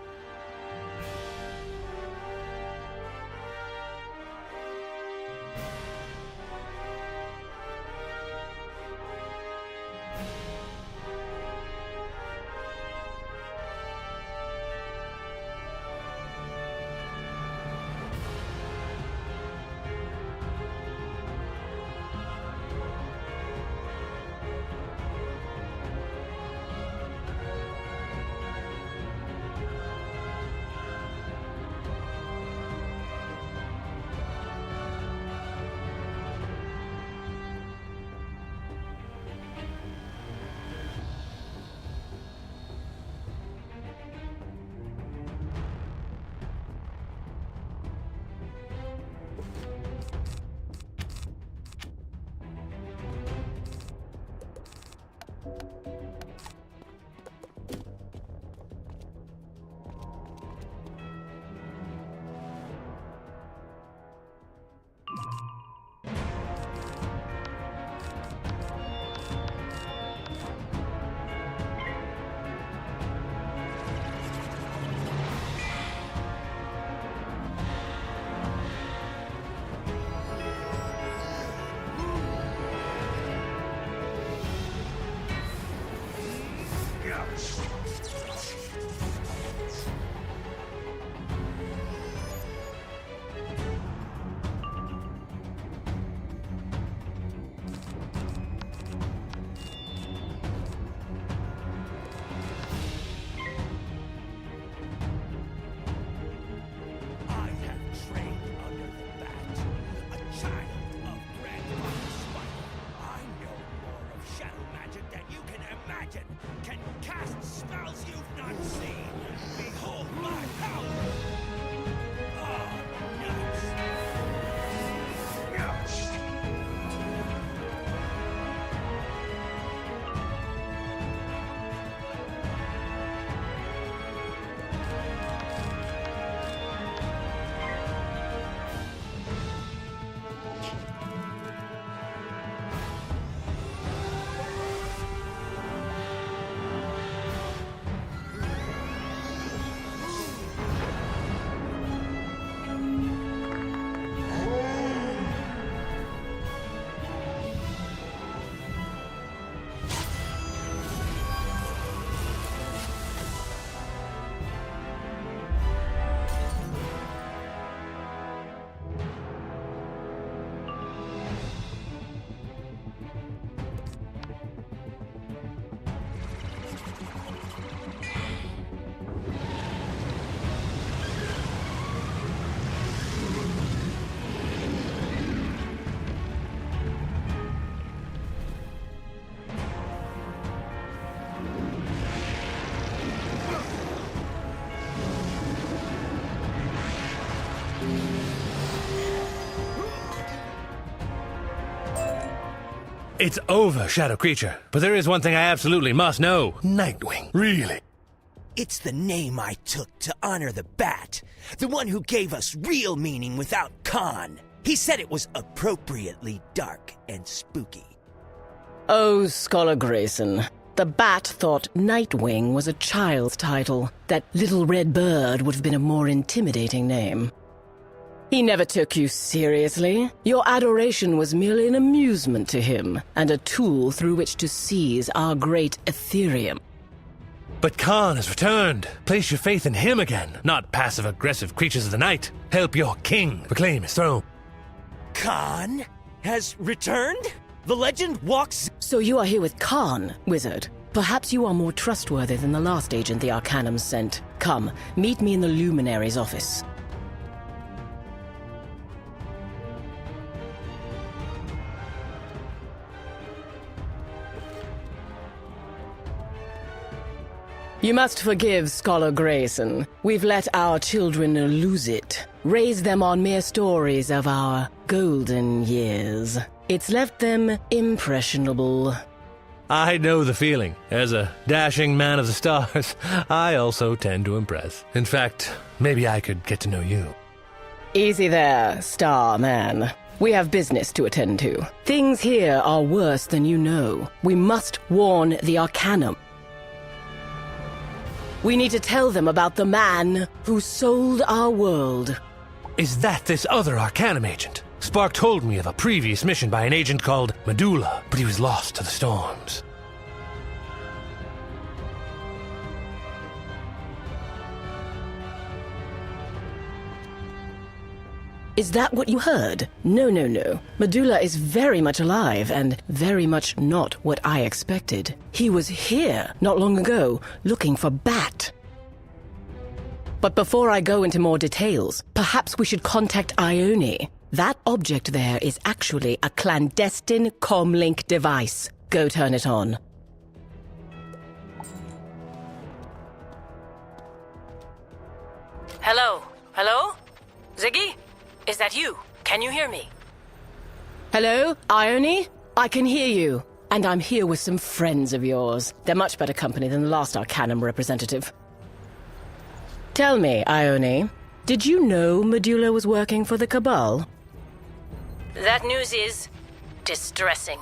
G: Can cast spells you've not seen.
B: It's over, Shadow Creature. But there is one thing I absolutely must know. Nightwing, really?
G: It's the name I took to honor the bat. The one who gave us real meaning without Khan. He said it was appropriately dark and spooky.
H: Oh, Scholar Grayson. The bat thought Nightwing was a child's title. That little red bird would have been a more intimidating name. He never took you seriously. Your adoration was merely an amusement to him, and a tool through which to seize our great Ethereum.
B: But Khan has returned. Place your faith in him again, not passive-aggressive creatures of the night. Help your king reclaim his throne.
G: Khan has returned? The legend walks...
H: So you are here with Khan, wizard. Perhaps you are more trustworthy than the last agent the Arcanum sent. Come, meet me in the Luminary's office. You must forgive Scholar Grayson. We've let our children lose it. Raised them on mere stories of our golden years. It's left them impressionable.
B: I know the feeling. As a dashing man of the stars, I also tend to impress. In fact, maybe I could get to know you.
H: Easy there, Star Man. We have business to attend to. Things here are worse than you know. We must warn the Arcanum. We need to tell them about the man who sold our world.
B: Is that this other Arcanum agent? Spark told me of a previous mission by an agent called Medulla, but he was lost to the storms.
H: Is that what you heard? No. Medulla is very much alive and very much not what I expected. He was here not long ago, looking for Bat. But before I go into more details, perhaps we should contact Ione. That object there is actually a clandestine comlink device. Go turn it on.
S: Hello? Ziggy? Is that you? Can you hear me?
H: Hello, Ione? I can hear you. And I'm here with some friends of yours. They're much better company than the last Arcanum representative. Tell me, Ione, did you know Medulla was working for the Cabal?
S: That news is distressing.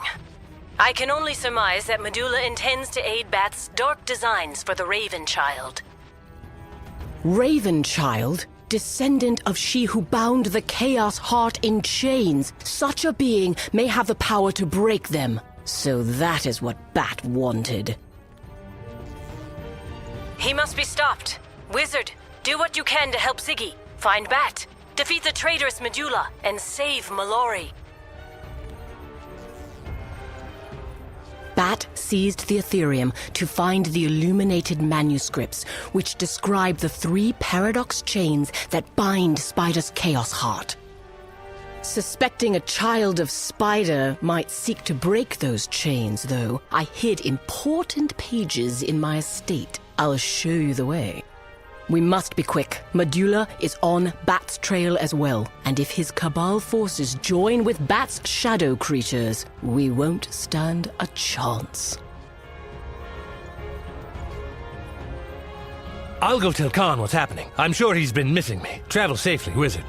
S: I can only surmise that Medulla intends to aid Bat's dark designs for the Raven Child.
H: Raven Child? Descendant of she who bound the Chaos Heart in chains. Such a being may have the power to break them. So that is what Bat wanted.
S: He must be stopped. Wizard, do what you can to help Ziggy. Find Bat, defeat the traitorous Medulla, and save Mellori.
H: Bat seized the Ethereum to find the illuminated manuscripts, which describe the 3 paradox chains that bind Spider's Chaos Heart. Suspecting a child of Spider might seek to break those chains, though, I hid important pages in my estate. I'll show you the way. We must be quick. Medulla is on Bat's trail as well, and if his Cabal forces join with Bat's shadow creatures, we won't stand a chance.
B: I'll go tell Khan what's happening. I'm sure he's been missing me. Travel safely, wizard.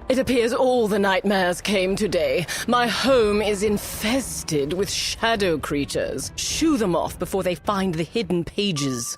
H: It appears all the nightmares came today. My home is infested with shadow creatures. Shoo them off before they find the hidden pages.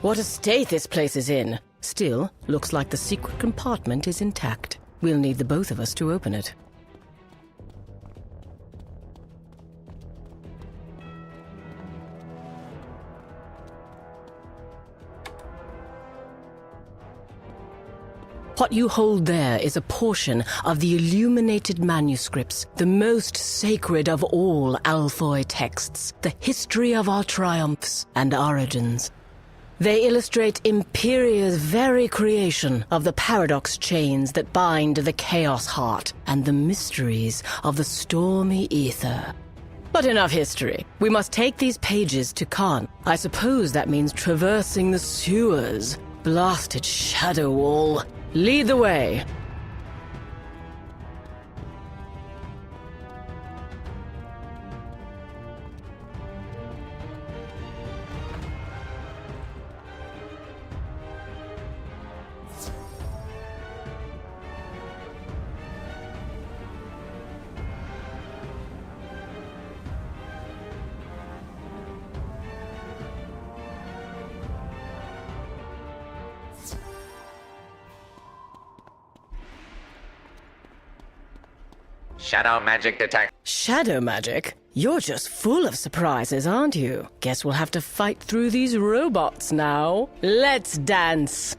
H: What a state this place is in. Still, looks like the secret compartment is intact. We'll need the both of us to open it. What you hold there is a portion of the illuminated manuscripts, the most sacred of all Alfoy texts, the history of our triumphs and origins. They illustrate Empyrea's very creation of the paradox chains that bind the Chaos Heart and the mysteries of the stormy ether. But enough history. We must take these pages to Khan. I suppose that means traversing the sewers. Blasted shadow wall. Lead the way.
T: Shadow magic detect.
H: Shadow magic? You're just full of surprises, aren't you? Guess we'll have to fight through these robots now. Let's dance.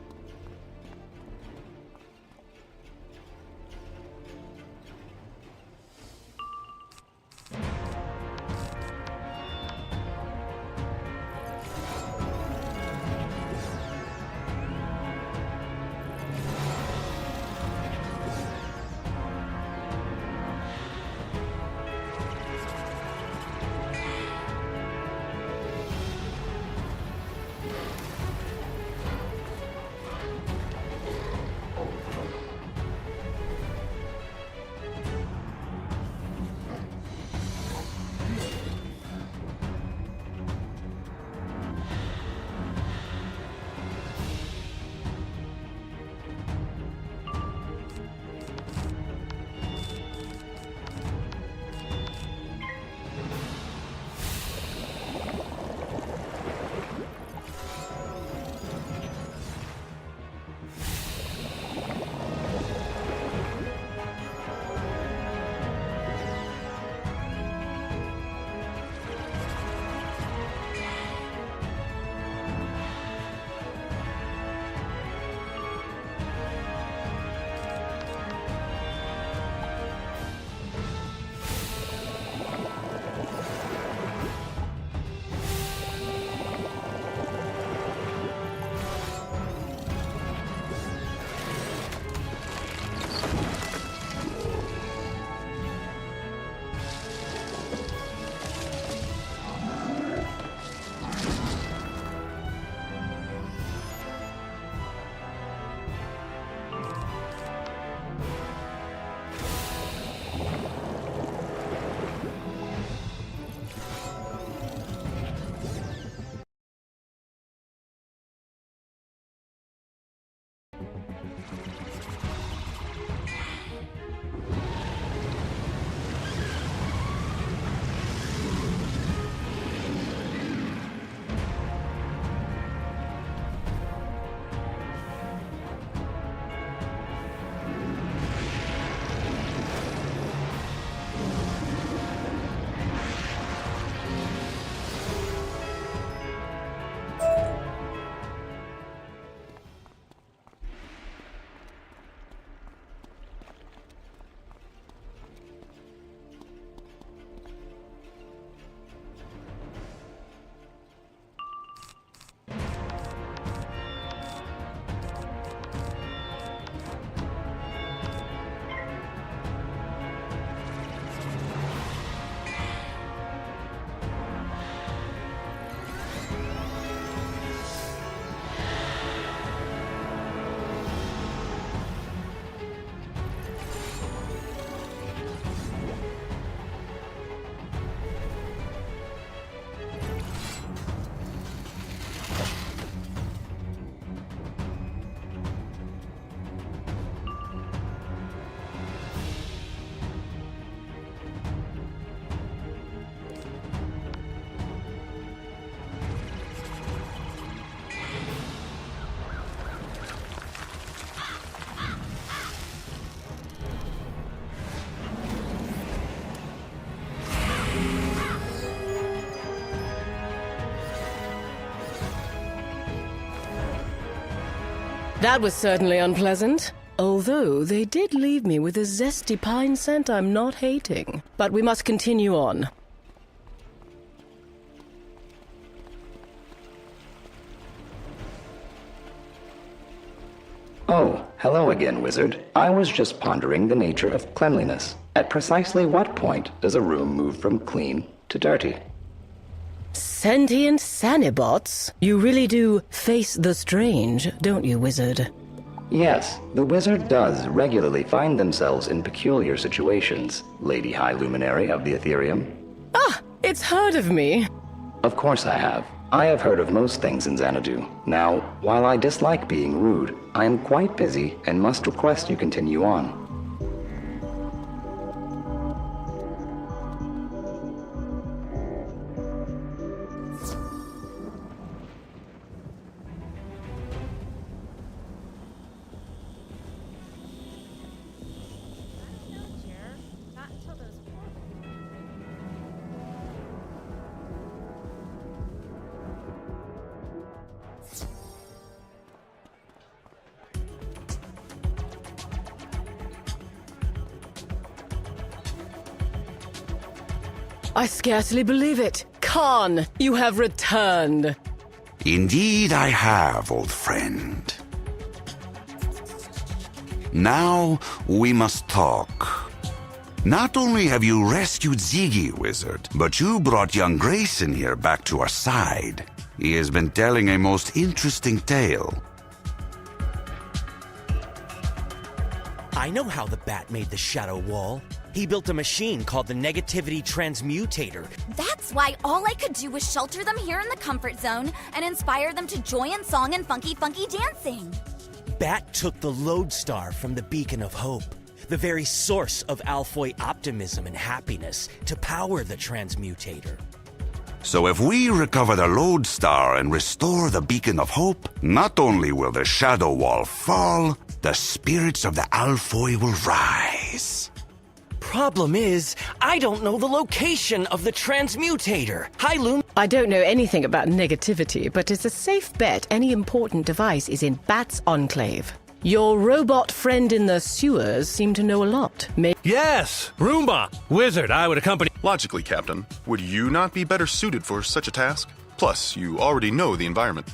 H: That was certainly unpleasant. Although they did leave me with a zesty pine scent I'm not hating. But we must continue on.
N: Oh, hello again, wizard. I was just pondering the nature of cleanliness. At precisely what point does a room move from clean to dirty?
H: Sentient Sanibots? You really do face the strange, don't you, wizard?
N: Yes, the wizard does regularly find themselves in peculiar situations, Lady High Luminary of the Ethereum.
H: Ah, it's heard of me.
N: Of course I have. I have heard of most things in Xanadu. Now, while I dislike being rude, I am quite busy and must request you continue on.
H: I scarcely believe it. Khan, you have returned.
C: Indeed I have, old friend. Now we must talk. Not only have you rescued Ziggy, wizard, but you brought young Grayson here back to our side. He has been telling a most interesting tale.
G: I know how the Bat made the Shadow Wall. He built a machine called the Negativity Transmutator.
M: That's why all I could do was shelter them here in the comfort zone and inspire them to joy in song and funky dancing.
G: Bat took the lodestar from the Beacon of Hope, the very source of Alphoi optimism and happiness, to power the Transmutator.
C: So if we recover the lodestar and restore the Beacon of Hope, not only will the Shadow Wall fall, the spirits of the Alphoi will rise.
G: Problem is, I don't know the location of the Transmutator. Hi, Loom.
H: I don't know anything about negativity, but it's a safe bet any important device is in Bat's Enclave. Your robot friend in the sewers seemed to know a lot.
B: Yes! Roomba! Wizard, I would accompany...
D: Logically, Captain, would you not be better suited for such a task? Plus, you already know the environment.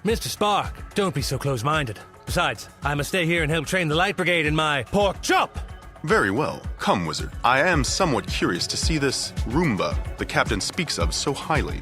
B: Mr. Spark, don't be so close-minded. Besides, I must stay here and help train the Light Brigade in my pork chop!
D: Very well. Come, wizard. I am somewhat curious to see this Roomba the captain speaks of so highly.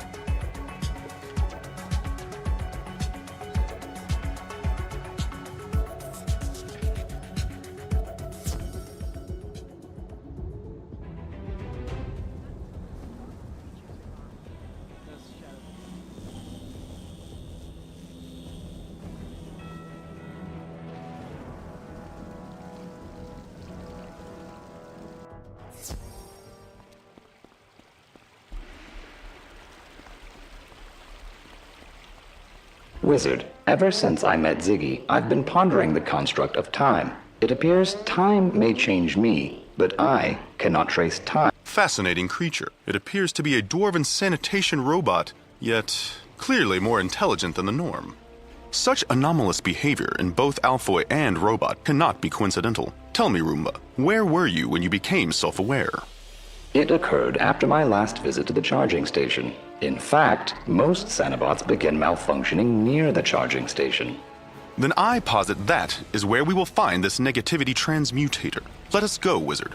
N: Wizard, ever since I met Ziggy, I've been pondering the construct of time. It appears time may change me, but I cannot trace time.
D: Fascinating creature. It appears to be a dwarven sanitation robot, yet clearly more intelligent than the norm. Such anomalous behavior in both Alphoi and robot cannot be coincidental. Tell me, Roomba, where were you when you became self-aware?
N: It occurred after my last visit to the charging station. In fact, most Sanibots begin malfunctioning near the charging station.
D: Then I posit that is where we will find this negativity transmutator. Let us go, wizard.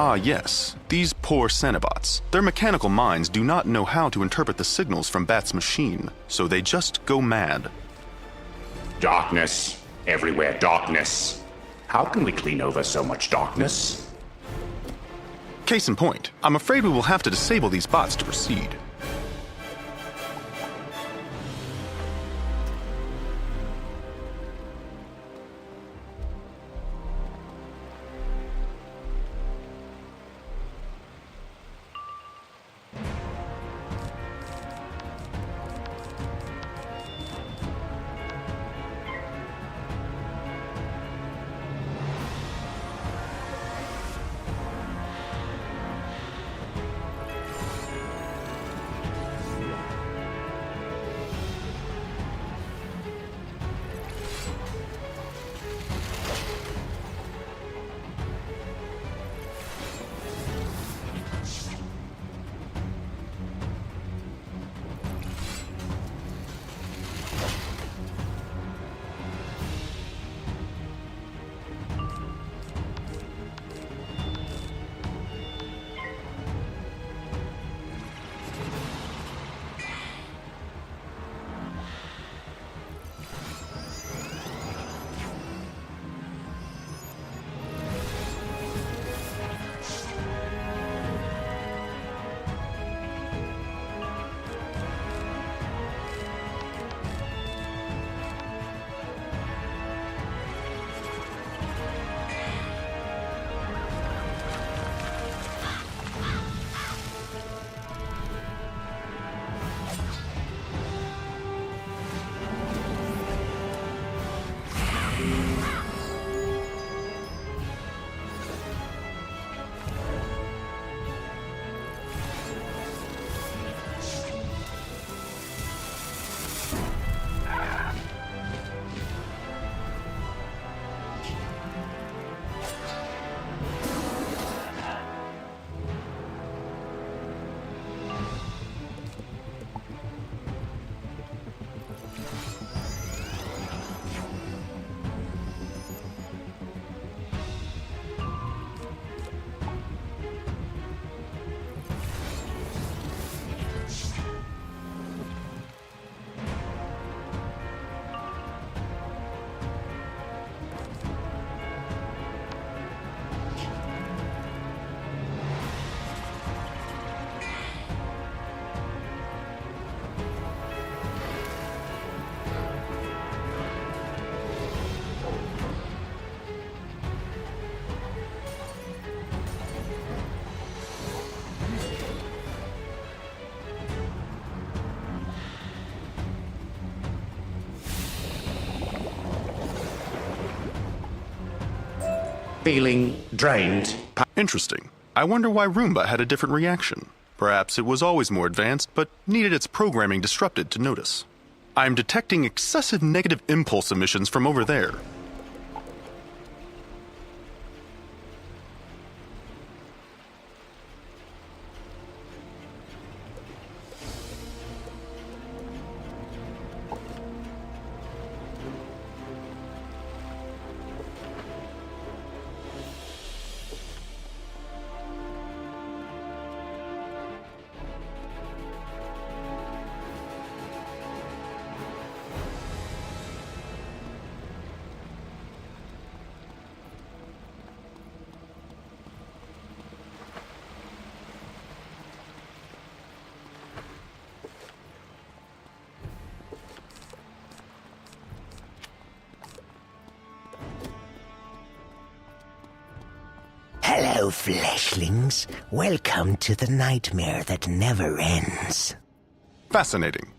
D: Ah, yes. These poor Cenobots. Their mechanical minds do not know how to interpret the signals from Bat's machine, so they just go mad.
U: Darkness. Everywhere darkness. How can we clean over so much darkness?
D: Case in point, I'm afraid we will have to disable these bots to proceed.
U: Feeling drained.
D: Interesting. I wonder why Roomba had a different reaction. Perhaps it was always more advanced, but needed its programming disrupted to notice. I'm detecting excessive negative impulse emissions from over there.
V: Hello, fleshlings. Welcome to the nightmare that never ends.
D: Fascinating.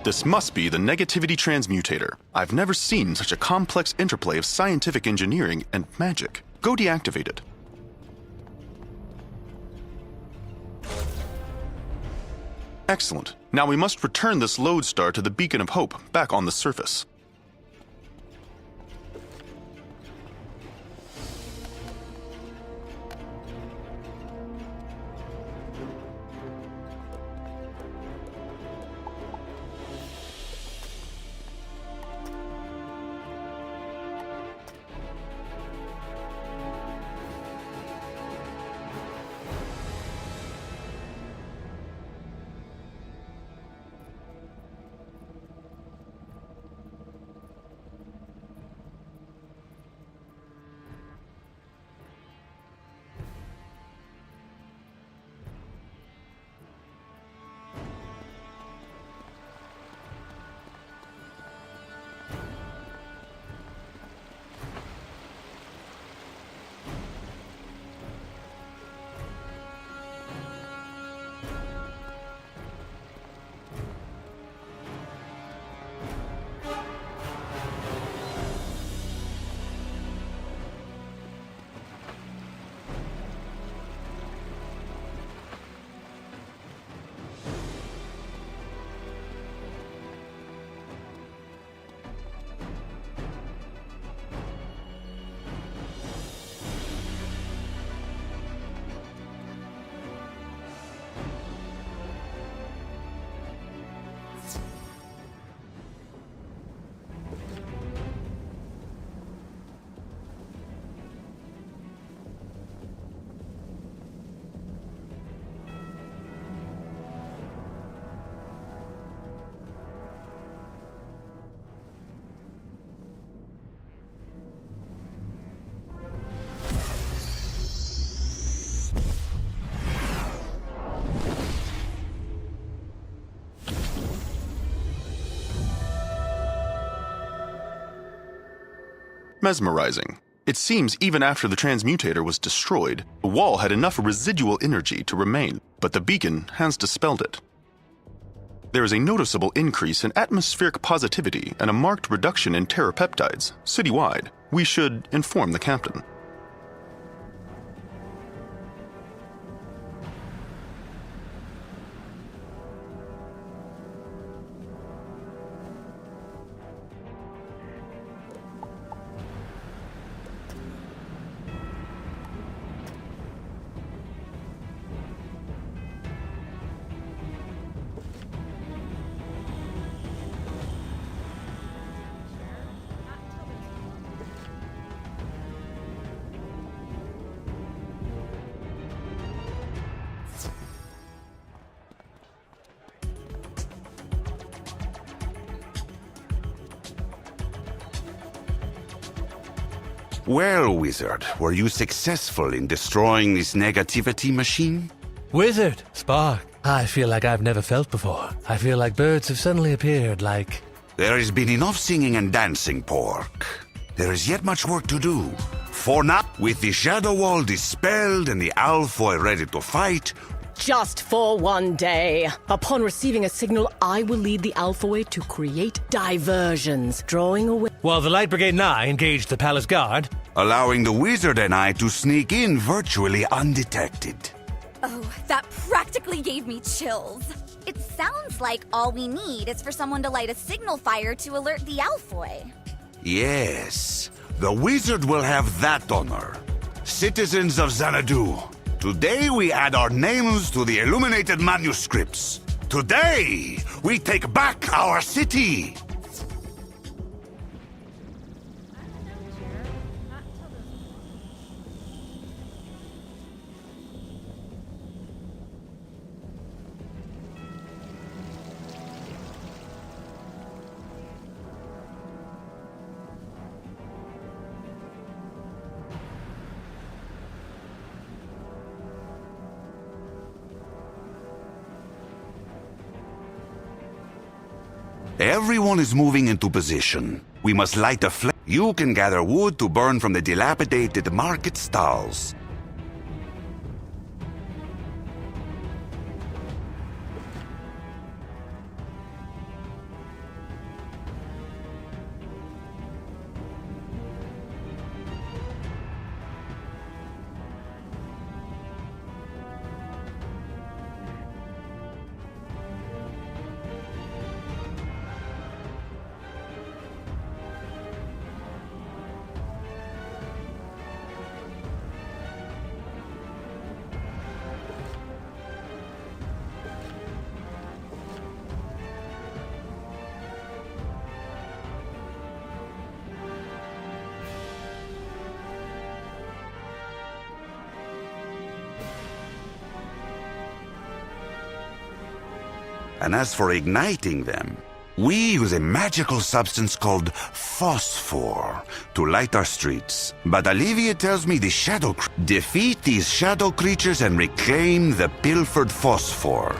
D: This must be the negativity transmutator. I've never seen such a complex interplay of scientific engineering and magic. Go deactivate it. Excellent. Now we must return this lodestar to the Beacon of Hope back on the surface. Mesmerizing. It seems even after the transmutator was destroyed, the wall had enough residual energy to remain, but the beacon has dispelled it. There is a noticeable increase in atmospheric positivity and a marked reduction in terrapeptides, citywide. We should inform the captain.
C: Well, Wizard, were you successful in destroying this negativity machine?
B: Wizard, Spark, I feel like I've never felt before. I feel like birds have suddenly appeared, like...
C: There has been enough singing and dancing, Pork. There is yet much work to do. For now, with the Shadow Wall dispelled and the Alfoy ready to fight...
H: Just for one day. Upon receiving a signal, I will lead the Alpha to create diversions, drawing away...
B: While the Light Brigade and I engaged the Palace Guard...
C: allowing the Wizard and I to sneak in virtually undetected.
M: Oh, that practically gave me chills. It sounds like all we need is for someone to light a signal fire to alert the Alfoy.
C: Yes, the Wizard will have that honor. Citizens of Xanadu, today we add our names to the illuminated manuscripts. Today, we take back our city. Everyone is moving into position. We must light a flame. You can gather wood to burn from the dilapidated market stalls. And as for igniting them, we use a magical substance called phosphor to light our streets. But Olivia tells me the defeat these shadow creatures and reclaim the pilfered phosphor.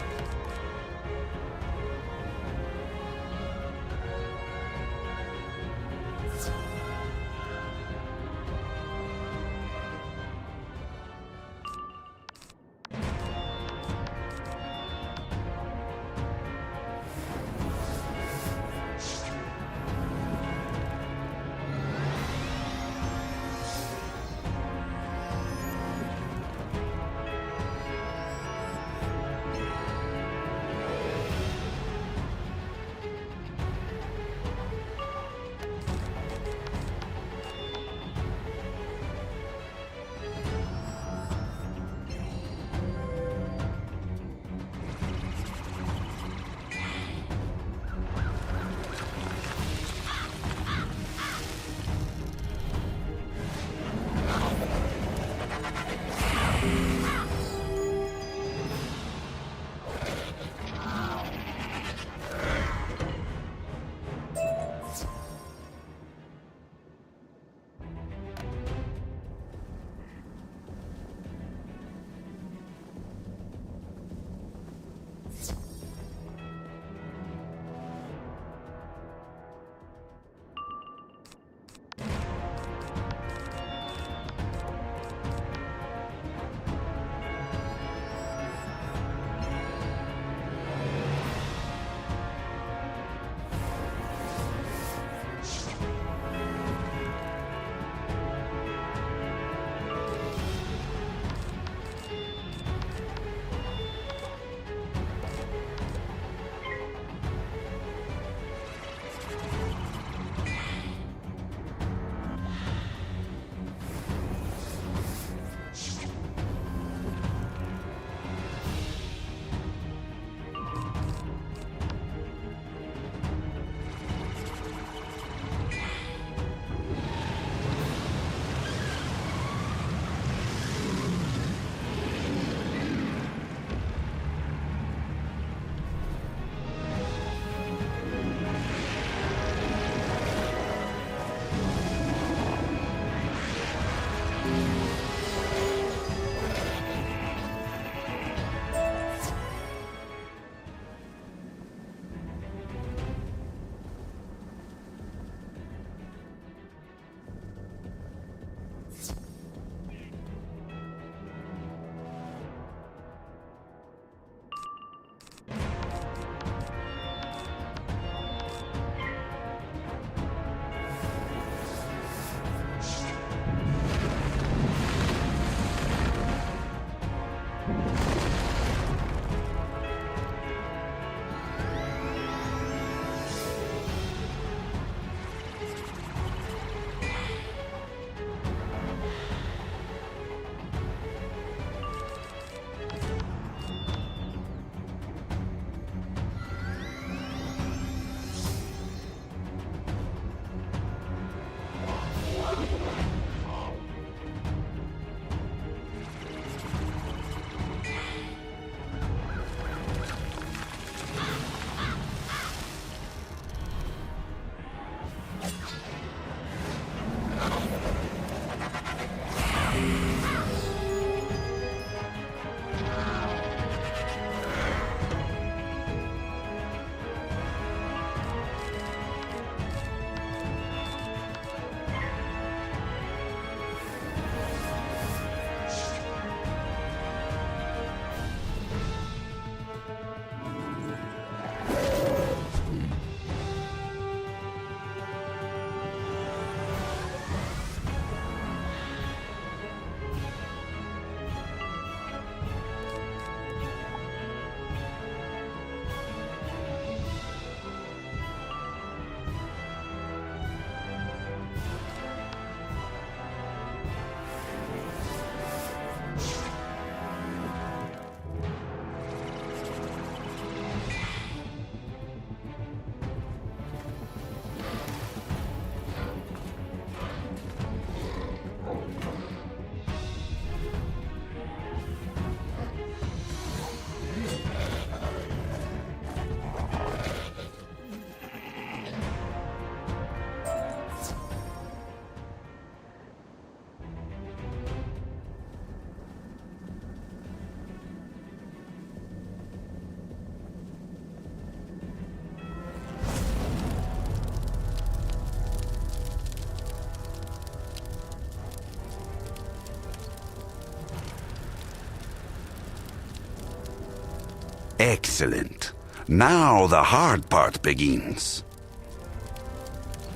C: Excellent. Now the hard part begins.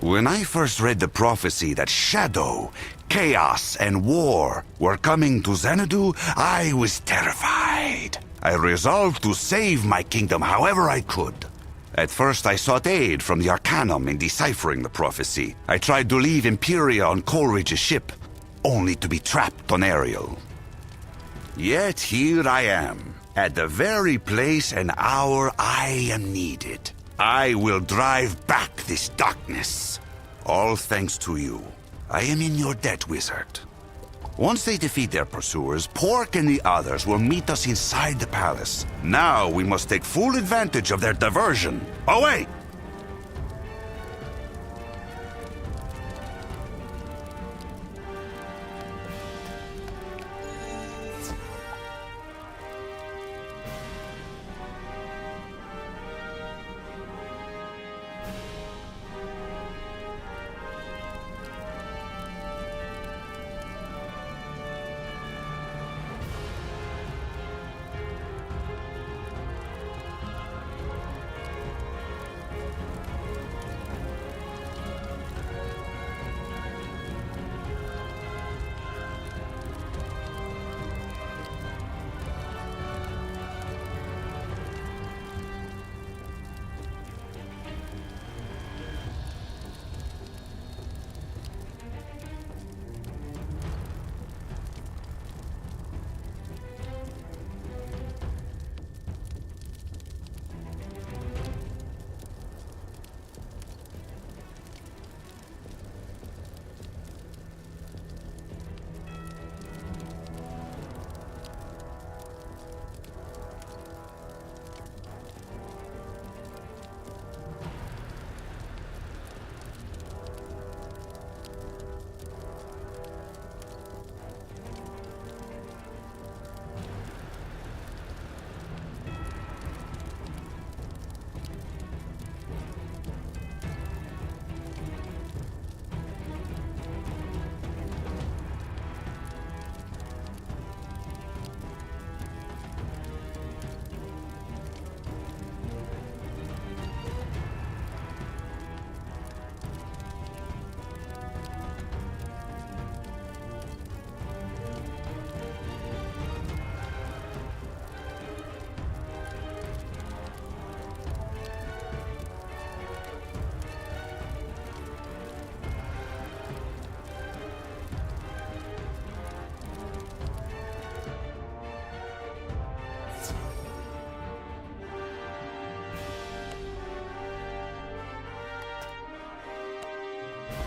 C: When I first read the prophecy that shadow, chaos, and war were coming to Xanadu, I was terrified. I resolved to save my kingdom however I could. At first I sought aid from the Arcanum in deciphering the prophecy. I tried to leave Empyrea on Coleridge's ship, only to be trapped on Ariel. Yet here I am, at the very place and hour I am needed. I will drive back this darkness. All thanks to you. I am in your debt, wizard. Once they defeat their pursuers, Pork and the others will meet us inside the palace. Now we must take full advantage of their diversion. Away!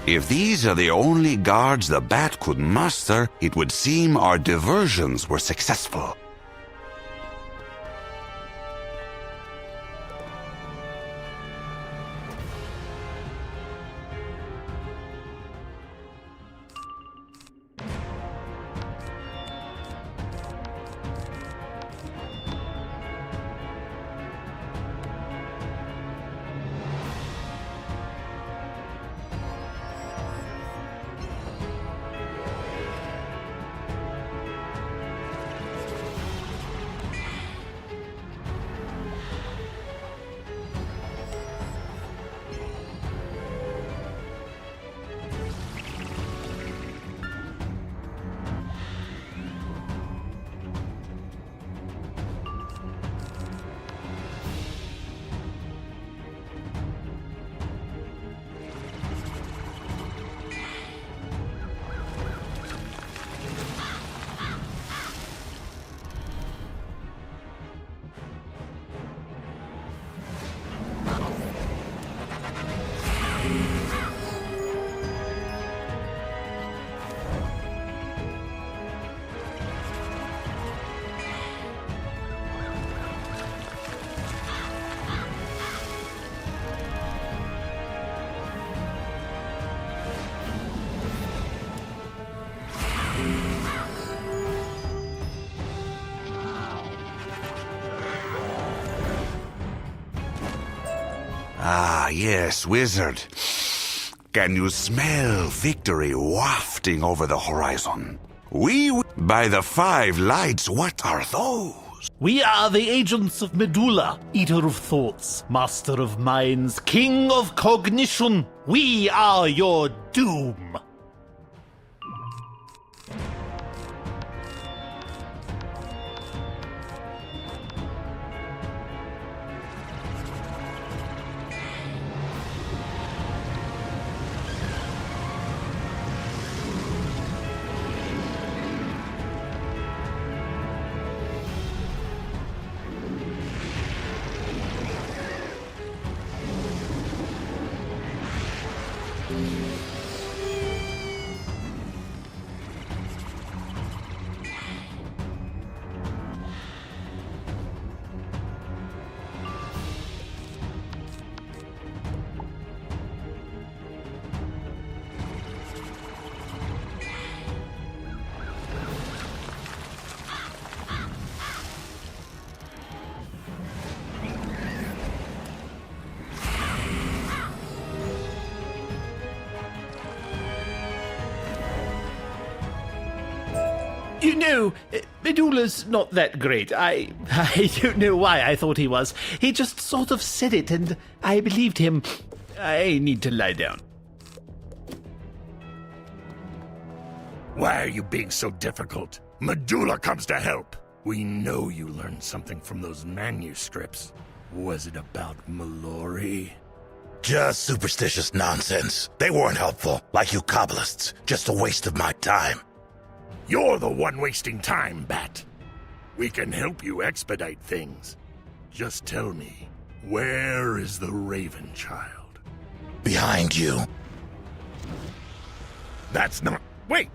C: If these are the only guards the Bat could muster, it would seem our diversions were successful. Ah, yes, wizard. Can you smell victory wafting over the horizon? By the five lights, what are those?
A: We are the agents of Medulla, Eater of Thoughts, Master of Minds, King of Cognition. We are your doom.
E: You know, Medulla's not that great. I don't know why I thought he was. He just sort of said it, and I believed him. I need to lie down.
W: Why are you being so difficult? Medulla comes to help. We know you learned something from those manuscripts. Was it about Mellori?
X: Just superstitious nonsense. They weren't helpful, like you Kabbalists. Just a waste of my time.
W: You're the one wasting time, Bat. We can help you expedite things. Just tell me, where is the Raven Child?
X: Behind you.
W: That's not... Wait!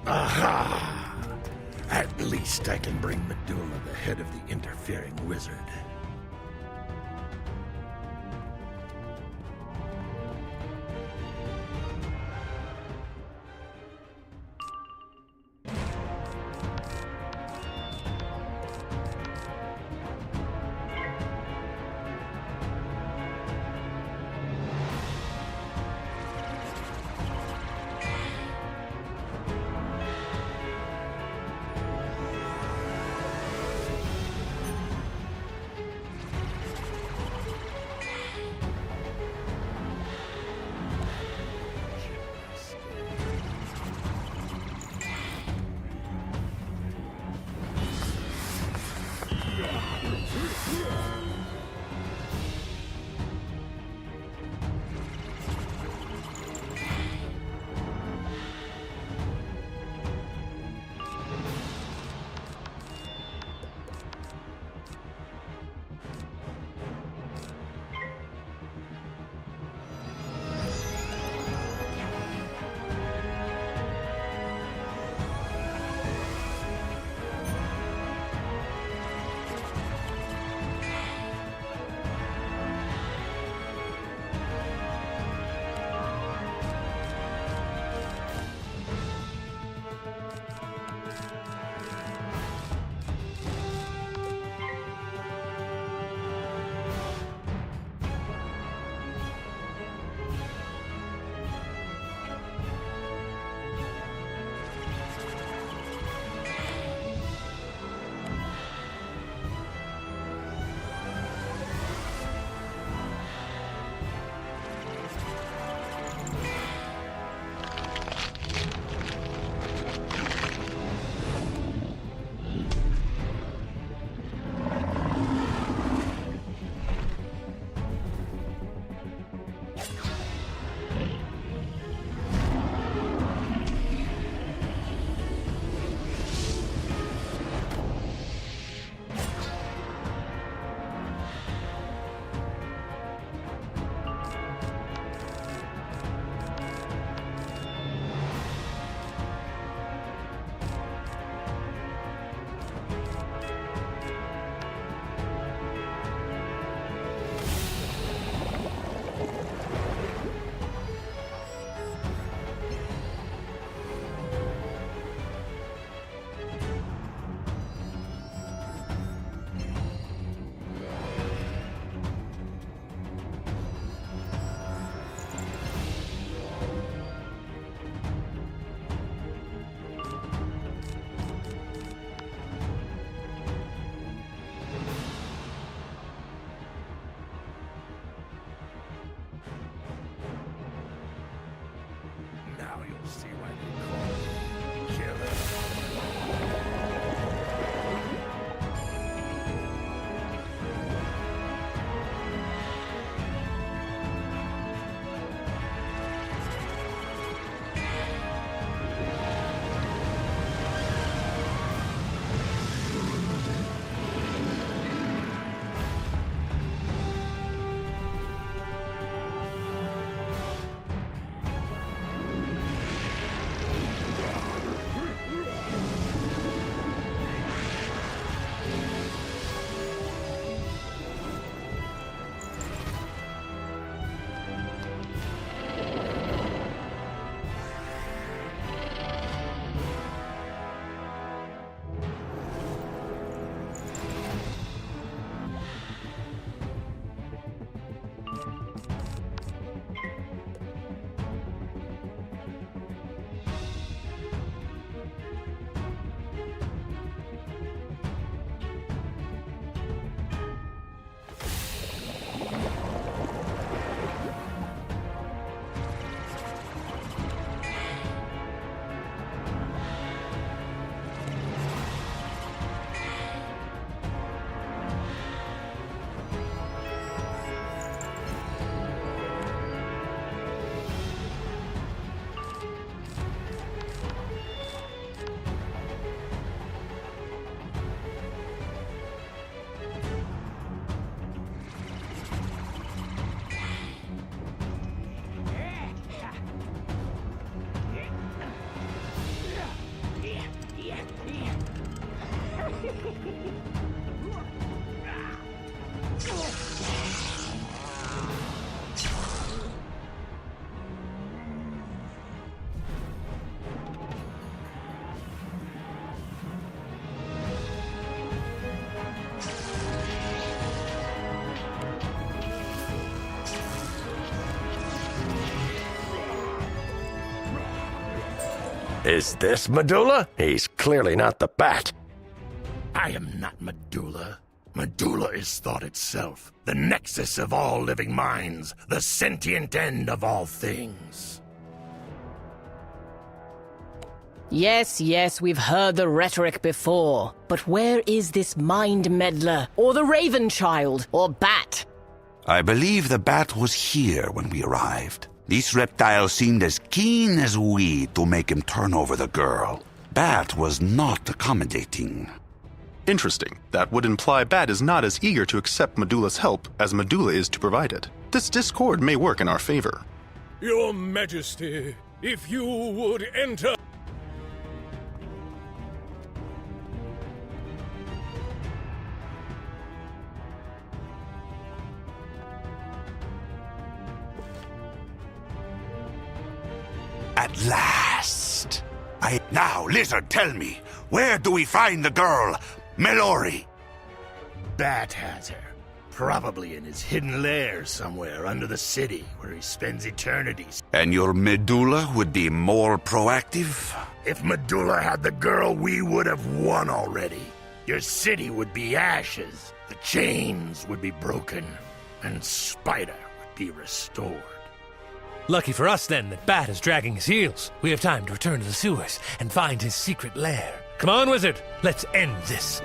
W: Aha! At least I can bring Medulla the head of the interfering wizard.
F: Is this Medulla? He's clearly not the Bat.
W: I am not Medulla. Medulla is thought itself, the nexus of all living minds, the sentient end of all things.
H: Yes, we've heard the rhetoric before. But where is this Mind Meddler, or the Raven Child, or Bat?
C: I believe the Bat was here when we arrived. This reptile seemed as keen as we to make him turn over the girl. Bat was not accommodating.
D: Interesting. That would imply Bat is not as eager to accept Medulla's help as Medulla is to provide it. This discord may work in our favor.
W: Your Majesty, if you would enter...
C: At last! Now, Lizard, tell me, where do we find the girl, Mellori?
W: Bat has her. Probably in his hidden lair somewhere under the city, where he spends eternities.
C: And your Medulla would be more proactive?
W: If Medulla had the girl, we would have won already. Your city would be ashes, the chains would be broken, and Spider would be restored.
B: Lucky for us, then, that Bat is dragging his heels. We have time to return to the sewers and find his secret lair. Come on, wizard. Let's end this.